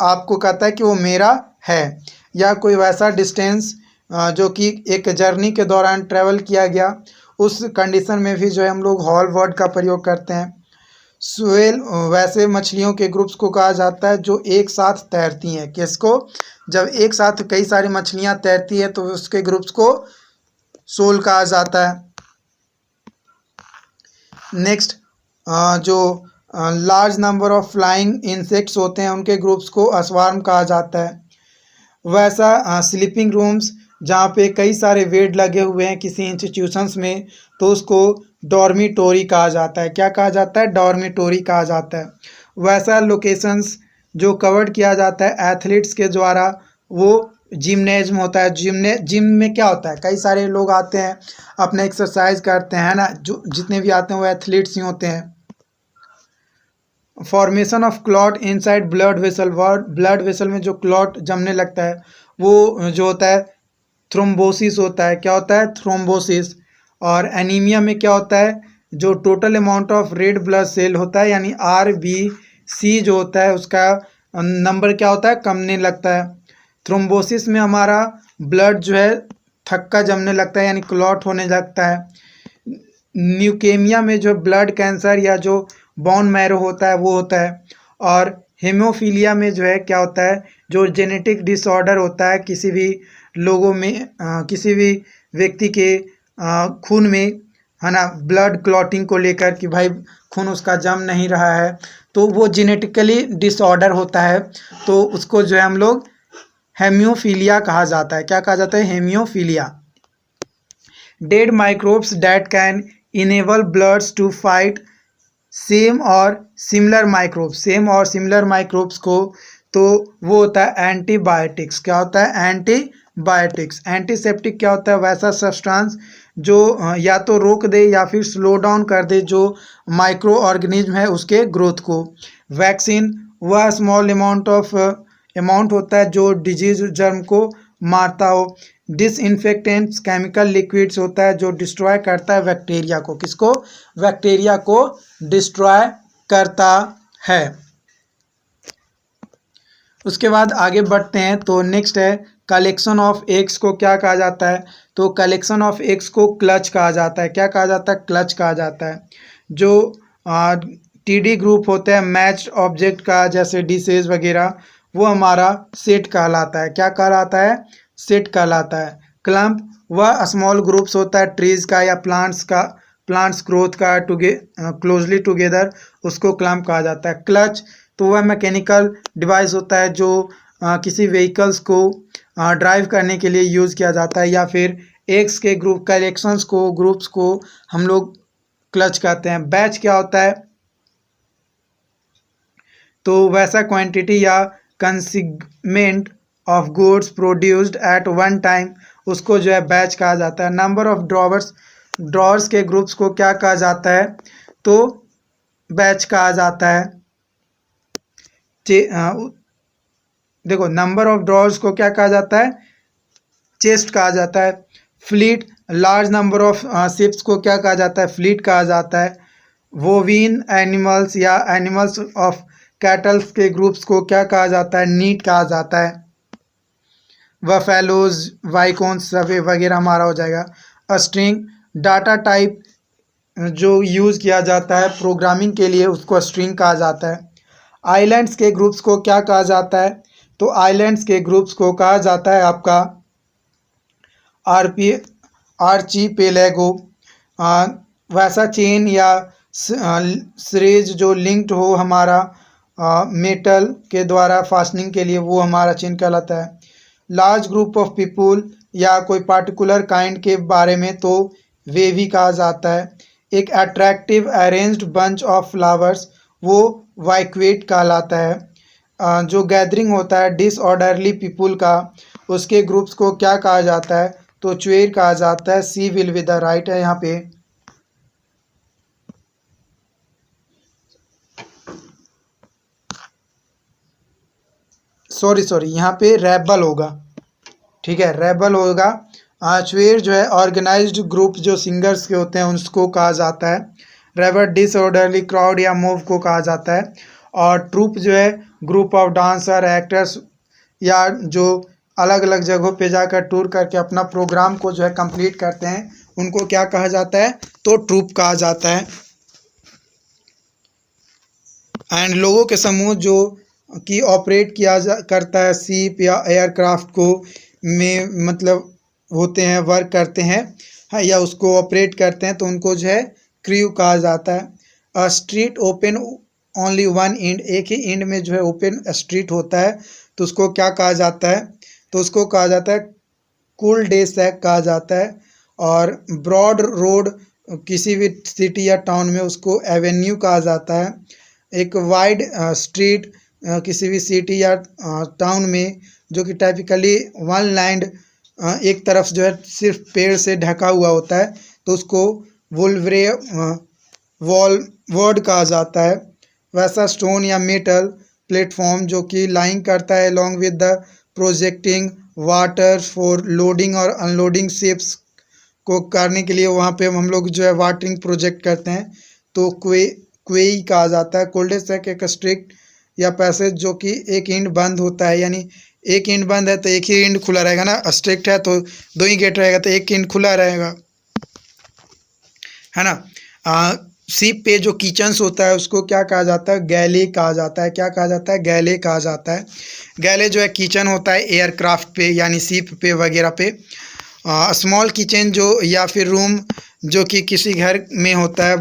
आपको कहता है कि वो मेरा है, या कोई वैसा डिस्टेंस जो कि एक जर्नी के दौरान ट्रैवल किया गया, उस कंडीशन में भी जो है हम लोग हॉल वर्ड का प्रयोग करते हैं। स्वेल वैसे मछलियों के ग्रुप्स को कहा जाता है जो एक साथ तैरती हैं। किसको, जब एक साथ कई सारी मछलियां तैरती है तो उसके ग्रुप्स को सोल कहा जाता है। नेक्स्ट, जो large number of flying insects होते हैं उनके ग्रुप्स को अस्वार्म कहा जाता है। वैसा स्लीपिंग रूम्स जहाँ पे कई सारे बेड लगे हुए हैं किसी इंस्टीट्यूशंस में, तो उसको डॉर्मिटोरी कहा जाता है। क्या कहा जाता है, डॉर्मिटोरी कहा जाता है। वैसा लोकेशंस जो कवर्ड किया जाता है एथलीट्स के द्वारा, वो जिम्नेजियम होता है। जिम में क्या होता है, कई सारे लोग आते हैं अपना एक्सरसाइज करते हैं, है ना, जो जितने भी आते हैं वो एथलीट्स ही होते हैं। Formation of clot inside blood vessel में जो क्लॉट जमने लगता है वो जो होता है थ्रोम्बोसिस होता है। क्या होता है, थ्रोम्बोसिस। और एनीमिया में क्या होता है, जो total amount of red blood cell होता है यानी RBC जो होता है उसका नंबर क्या होता है, कमने लगता है। थ्रोम्बोसिस में हमारा ब्लड जो है थक्का जमने लगता है यानी क्लॉट होने लगता है। ल्यूकेमिया में जो ब्लड कैंसर या जो बोन मैरो होता है वो होता है। और हेमोफीलिया में जो है क्या होता है, जो जेनेटिक डिसऑर्डर होता है किसी भी लोगों में, किसी भी व्यक्ति के खून में, है ना, ब्लड क्लॉटिंग को लेकर कि भाई खून उसका जम नहीं रहा है, तो वो जेनेटिकली डिसऑर्डर होता है, तो उसको जो है हम लोग हेमियोफीलिया कहा जाता है। क्या कहा जाता है, haemophilia. Dead microbes that can enable bloods to fight same और सिमिलर माइक्रोब्स को, तो वो होता है एंटीबायोटिक्स। क्या होता है, एंटीबायोटिक्स। एंटीसेप्टिक क्या होता है, वैसा सब्सटेंस जो या तो रोक दे या फिर स्लो डाउन कर दे जो माइक्रो ऑर्गेनिज्म है उसके ग्रोथ को। वैक्सीन वह स्मॉल अमाउंट होता है जो डिजीज जर्म को मारता हो। डिसइंफेक्टेंट्स केमिकल लिक्विड्स होता है जो डिस्ट्रॉय करता है बैक्टीरिया को। किसको, बैक्टीरिया को डिस्ट्रॉय करता है। उसके बाद आगे बढ़ते हैं तो नेक्स्ट है कलेक्शन ऑफ एग्स को क्या कहा जाता है, तो कलेक्शन ऑफ एग्स को क्लच कहा जाता है। क्या कहा जाता है, क्लच कहा जाता है। जो TD ग्रुप होता है मैच्ड ऑब्जेक्ट का, जैसे डिशेज वगैरह, वो हमारा सेट कहलाता है। क्या कहलाता है, सेट कहलाता है। क्लम्प वह स्मॉल ग्रुप्स होता है ट्रीज का या प्लांट्स ग्रोथ का क्लोजली टुगेदर, उसको क्लम्प कहा जाता है। क्लच तो वह मैकेनिकल डिवाइस होता है जो किसी व्हीकल्स को ड्राइव करने के लिए यूज़ किया जाता है। या फिर एग्स के ग्रुप्स को हम लोग क्लच कहते हैं। बैच क्या होता है, तो वैसा क्वांटिटी या consignment of goods produced at one time, उसको जो है बैच कहा जाता है। नंबर ऑफ ड्रॉवर्स के ग्रुप्स को क्या कहा जाता है, तो बैच कहा जाता है। देखो, नंबर ऑफ ड्रॉवर्स को क्या कहा जाता है, चेस्ट कहा जाता है। Fleet, large number of ships को क्या कहा जाता है, फ्लीट कहा जाता है। वोवीन एनिमल्स या एनिमल्स ऑफ कैटल्स के ग्रुप्स को क्या कहा जाता है, नीट कहा जाता है। वफेलोज, वाइकोन्स वगैरह हमारा हो जाएगा। अ स्ट्रिंग, डाटा टाइप जो यूज़ किया जाता है प्रोग्रामिंग के लिए, उसको स्ट्रिंग कहा जाता है। आइलैंड्स के ग्रुप्स को क्या कहा जाता है, तो आइलैंड्स के ग्रुप्स को कहा जाता है आपका आर्चीपेलागो। वैसा चेन या सीरीज जो लिंक्ड हो हमारा मेटल के द्वारा फास्टनिंग के लिए, वो हमारा चेन कहलाता है। लार्ज ग्रुप ऑफ पीपुल या कोई पार्टिकुलर काइंड के बारे में तो वेवी कहा जाता है। एक attractive arranged bunch of flowers, वो वाइक्वेट कहलाता है। जो गैदरिंग होता है डिसऑर्डरली पीपुल का, उसके ग्रुप्स को क्या कहा जाता है, तो च्वेर कहा जाता है। सी विल विद द राइट है यहाँ पे। सॉरी यहाँ पे रेबल होगा, ठीक है, रेबल होगा। च्वेर जो है ऑर्गेनाइज्ड ग्रुप जो सिंगर्स के होते हैं उसको कहा जाता है। रेबल डिसऑर्डरली क्राउड या मूव को कहा जाता है। और ट्रूप जो है ग्रुप ऑफ डांसर, एक्टर्स या जो अलग अलग जगहों पे जाकर टूर करके अपना प्रोग्राम को जो है कंप्लीट करते हैं, उनको क्या कहा जाता है, तो ट्रूप कहा जाता है। एंड लोगों के समूह जो कि ऑपरेट करता है शिप या एयरक्राफ्ट को में, मतलब होते हैं, वर्क करते हैं, हाँ, या उसको ऑपरेट करते हैं, तो उनको जो है क्रू कहा जाता है। A street open only one and, एक ही एंड में जो है ओपन स्ट्रीट होता है, तो उसको क्या कहा जाता है, तो उसको कहा जाता है कूल डे सैक कहा जाता है। और ब्रॉड रोड किसी भी सिटी या टाउन में उसको एवेन्यू कहा जाता है। एक वाइड स्ट्रीट किसी भी सिटी या टाउन में जो कि टाइपिकली वन लैंड एक तरफ जो है सिर्फ पेड़ से ढका हुआ होता है, तो उसको वुल्वरे वॉल वर्ड कहा जाता है। वैसा स्टोन या मेटल प्लेटफॉर्म जो कि लाइंग करता है along with the projecting water for loading और अनलोडिंग शिप्स को करने के लिए, वहाँ पे हम लोग जो है वाटरिंग प्रोजेक्ट करते हैं, तो क्वेई कहा जाता है। कोल्डेस्ट सैक एक स्ट्रिक्ट या पैसेज जो कि एक एंड बंद होता है, यानी एक एंड बंद है तो एक ही एंड खुला रहेगा ना, स्ट्रिक्ट है तो दो ही गेट रहेगा तो एक एंड खुला रहेगा, है ना। शिप पे जो किचन्स होता है उसको क्या कहा जाता है, गैले कहा जाता है। क्या कहा जाता है, गैले कहा जाता है। गैले जो है किचन होता है एयरक्राफ्ट पे यानी शिप पे वगैरह पे। स्मॉल किचन जो या फिर रूम जो कि किसी घर में होता है,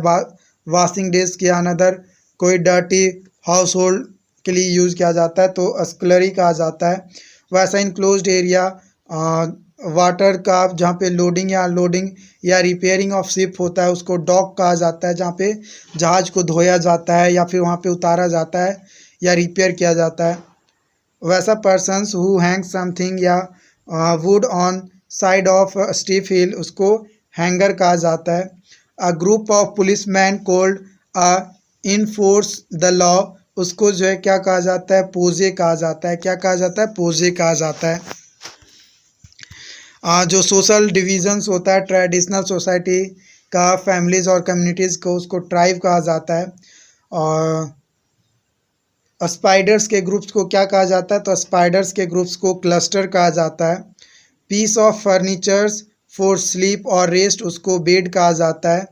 वॉशिंग डेस्क या अनदर कोई डर्टी हाउस होल्ड के लिए यूज़ किया जाता है, तो स्कलरी कहा जाता है। वैसा इनक्लोज्ड एरिया वाटर का जहाँ पे लोडिंग या अनलोडिंग या रिपेयरिंग ऑफ शिप होता है उसको डॉक कहा जाता है, जहाँ पे जहाज़ को धोया जाता है या फिर वहाँ पे उतारा जाता है या रिपेयर किया जाता है। वैसा पर्सन्स हु हैंग समथिंग या wood on side of steep hill, उसको हैंगर कहा जाता है। A group of policeman called a enforce the law, उसको जो है क्या कहा जाता है, पोजे कहा जाता है। क्या कहा जाता है, पोजे कहा जाता है। जो सोशल डिविजन्स होता है ट्रेडिशनल सोसाइटी का, फैमिलीज़ और कम्युनिटीज़ को, उसको ट्राइब कहा जाता है। और स्पाइडर्स के ग्रुप्स को क्या कहा जाता है, तो स्पाइडर्स के ग्रुप्स को क्लस्टर कहा जाता है। Piece of furnitures for sleep और रेस्ट, उसको बेड कहा जाता है।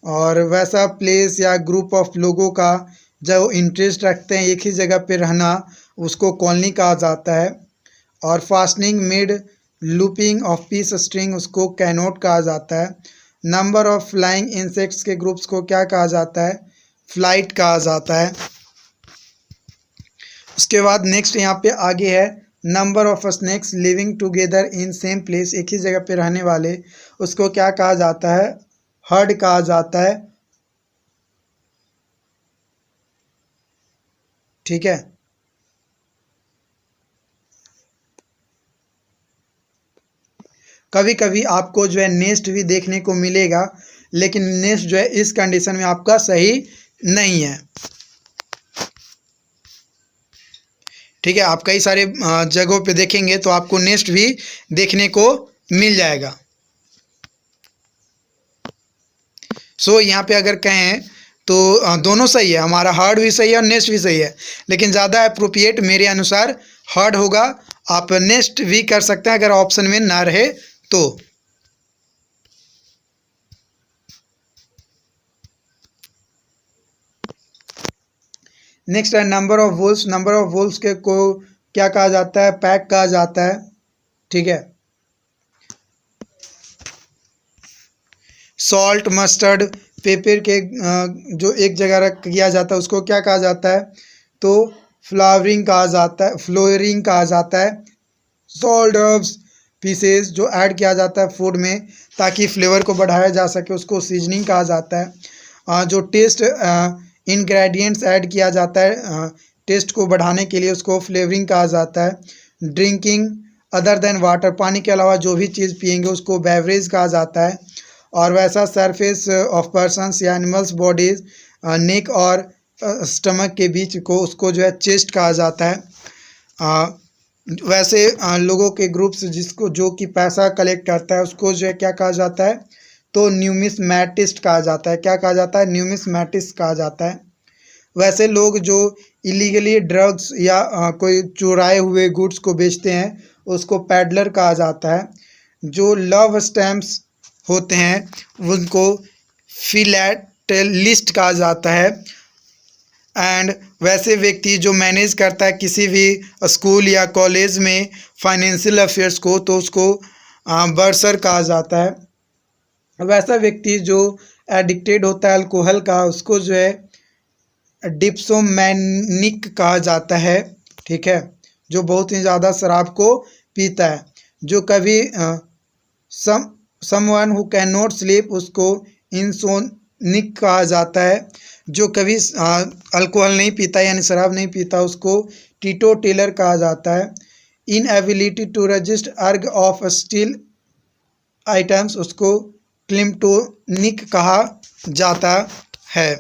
और वैसा प्लेस या ग्रुप ऑफ लोगों का जो इंटरेस्ट रखते हैं एक ही जगह पे रहना, उसको कॉलोनी कहा जाता है। और fastening mid looping of peace string, उसको कैनोट कहा जाता है। नंबर ऑफ फ्लाइंग इंसेक्ट्स के ग्रुप्स को क्या कहा जाता है, फ्लाइट कहा जाता है। उसके बाद नेक्स्ट यहाँ पे आगे है number of snakes living together in same place, एक ही जगह पे रहने वाले, उसको क्या कहा जाता है, हर्ड कहा जाता है। ठीक है, कभी कभी आपको जो है नेस्ट भी देखने को मिलेगा, लेकिन नेस्ट जो है इस कंडीशन में आपका सही नहीं है। ठीक है, आप कई सारे जगहों पे देखेंगे तो आपको नेस्ट भी देखने को मिल जाएगा। सो यहाँ पे अगर कहें तो दोनों सही है, हमारा हार्ड भी सही है और नेस्ट भी सही है, लेकिन ज़्यादा अप्रोप्रिएट मेरे अनुसार हार्ड होगा। आप नेस्ट भी कर सकते हैं अगर ऑप्शन में ना रहे तो। नेक्स्ट है number of Wolves. Number of Wolves के को क्या कहा जाता है? पैक कहा जाता है। ठीक है, सॉल्ट, मस्टर्ड, पेपर के जो एक जगह रख किया जाता है उसको क्या कहा जाता है? तो फ्लावरिंग कहा जाता है, फ्लोरिंग कहा जाता है। सॉल्ट हर्ब्स पीसेस जो ऐड किया जाता है फूड में ताकि फ्लेवर को बढ़ाया जा सके उसको सीजनिंग कहा जाता है। जो टेस्ट इंग्रेडिएंट्स ऐड किया जाता है टेस्ट को बढ़ाने के लिए उसको फ्लेवरिंग कहा जाता है। ड्रिंकिंग अदर देन वाटर, पानी के अलावा जो भी चीज़ पिएंगे उसको बेवरेज कहा जाता है। और वैसा सरफेस ऑफ पर्सन्स या एनिमल्स बॉडीज नेक और स्टमक के बीच को उसको जो है चेस्ट कहा जाता है। वैसे लोगों के ग्रुप्स जिसको जो कि पैसा कलेक्ट करता है उसको जो है क्या कहा जाता है? तो न्यूमिस्मैटिस्ट कहा जाता है। क्या कहा जाता है? न्यूमिस्मैटिस्ट कहा जाता है। वैसे लोग जो इलीगली ड्रग्स या कोई चुराए हुए गुड्स को बेचते हैं उसको पैडलर कहा जाता है। जो लव स्टैम्प्स होते हैं उनको फिलैटेलिस्ट कहा जाता है। एंड वैसे व्यक्ति जो मैनेज करता है किसी भी स्कूल या कॉलेज में फाइनेंशियल अफेयर्स को तो उसको बर्सर कहा जाता है। वैसा व्यक्ति जो एडिक्टेड होता है अल्कोहल का उसको जो है डिप्सोमैनिक कहा जाता है। ठीक है, जो बहुत ही ज़्यादा शराब को पीता है। जो कभी someone who can not sleep उसको इंसोनिक कहा जाता है। जो कभी अल्कोहल नहीं पीता यानी शराब नहीं पीता उसको टीटो टेलर कहा जाता है। Inability to resist urge of steal items उसको क्लिम्टोनिक कहा जाता है।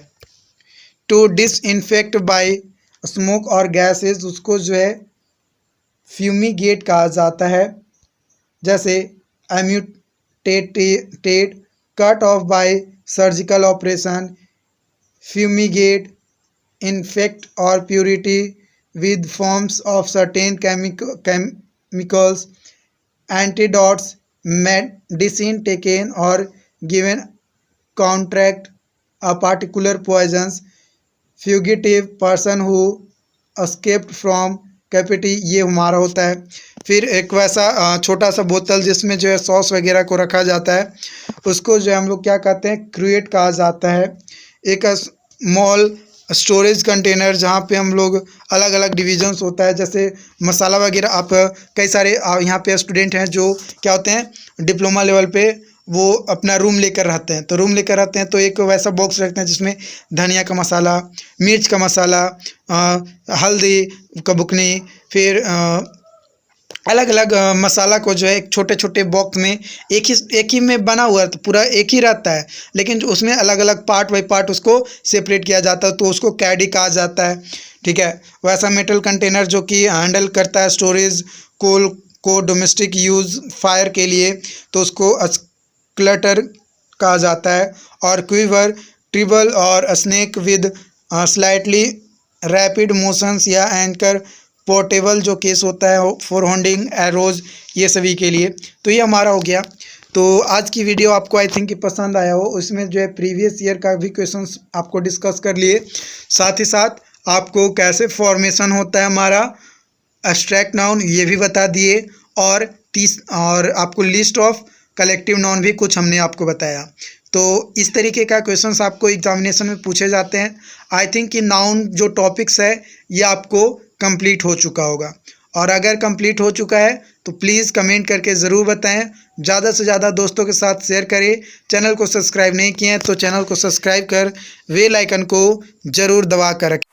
टू डिसइंफेक्ट बाय स्मोक और गैसेस उसको जो है फ्यूमिगेट कहा जाता है। जैसे amputated, cut off by surgical operation, fumigate, infect और purity with forms of certain chemicals, antidotes, medicine taken or given, contract a particular poisons, fugitive, person who escaped from captivity, ये हमारा होता है। फिर एक वैसा छोटा सा बोतल जिसमें जो है सॉस वगैरह को रखा जाता है उसको जो है हम लोग क्या कहते हैं? क्रूएट कहा जाता है। एक स्मॉल स्टोरेज कंटेनर जहाँ पे हम लोग अलग अलग डिविजन्स होता है, जैसे मसाला वगैरह। आप कई सारे यहाँ पे स्टूडेंट हैं जो क्या होते हैं डिप्लोमा लेवल पे वो अपना रूम लेकर रहते हैं, तो रूम लेकर रहते हैं तो एक वैसा बॉक्स रखते हैं जिसमें धनिया का मसाला, मिर्च का मसाला, हल्दी का बुकनी, फिर अलग अलग मसाला को जो है एक छोटे छोटे बॉक्स में एक ही में बना हुआ है, तो पूरा एक ही रहता है लेकिन जो उसमें अलग अलग पार्ट बाई पार्ट उसको सेपरेट किया जाता है, तो उसको कैडी कहा जाता है। ठीक है, वैसा मेटल कंटेनर जो कि हैंडल करता है स्टोरेज कोल को डोमेस्टिक यूज़ फायर के लिए, तो उसको क्लटर कहा जाता है। और क्विवर, ट्रिबल और snake with slightly rapid motions या एंकर पोर्टेबल जो केस होता है फॉर होल्डिंग एरोज, ये सभी के लिए। तो ये हमारा हो गया। तो आज की वीडियो आपको आई थिंक कि पसंद आया हो। उसमें जो है प्रीवियस ईयर का भी क्वेश्चंस आपको डिस्कस कर लिए, साथ ही साथ आपको कैसे फॉर्मेशन होता है हमारा एब्स्ट्रैक्ट नाउन ये भी बता दिए, और आपको लिस्ट ऑफ कलेक्टिव नाउन भी कुछ हमने आपको बताया। तो इस तरीके का क्वेश्चंस आपको एग्जामिनेशन में पूछे जाते हैं। आई थिंक कि नाउन जो टॉपिक्स है ये आपको कंप्लीट हो चुका होगा, और अगर कंप्लीट हो चुका है तो प्लीज़ कमेंट करके ज़रूर बताएं। ज़्यादा से ज़्यादा दोस्तों के साथ शेयर करें। चैनल को सब्सक्राइब नहीं किए हैं तो चैनल को सब्सक्राइब कर बेल आइकन को ज़रूर दबा कर रखें।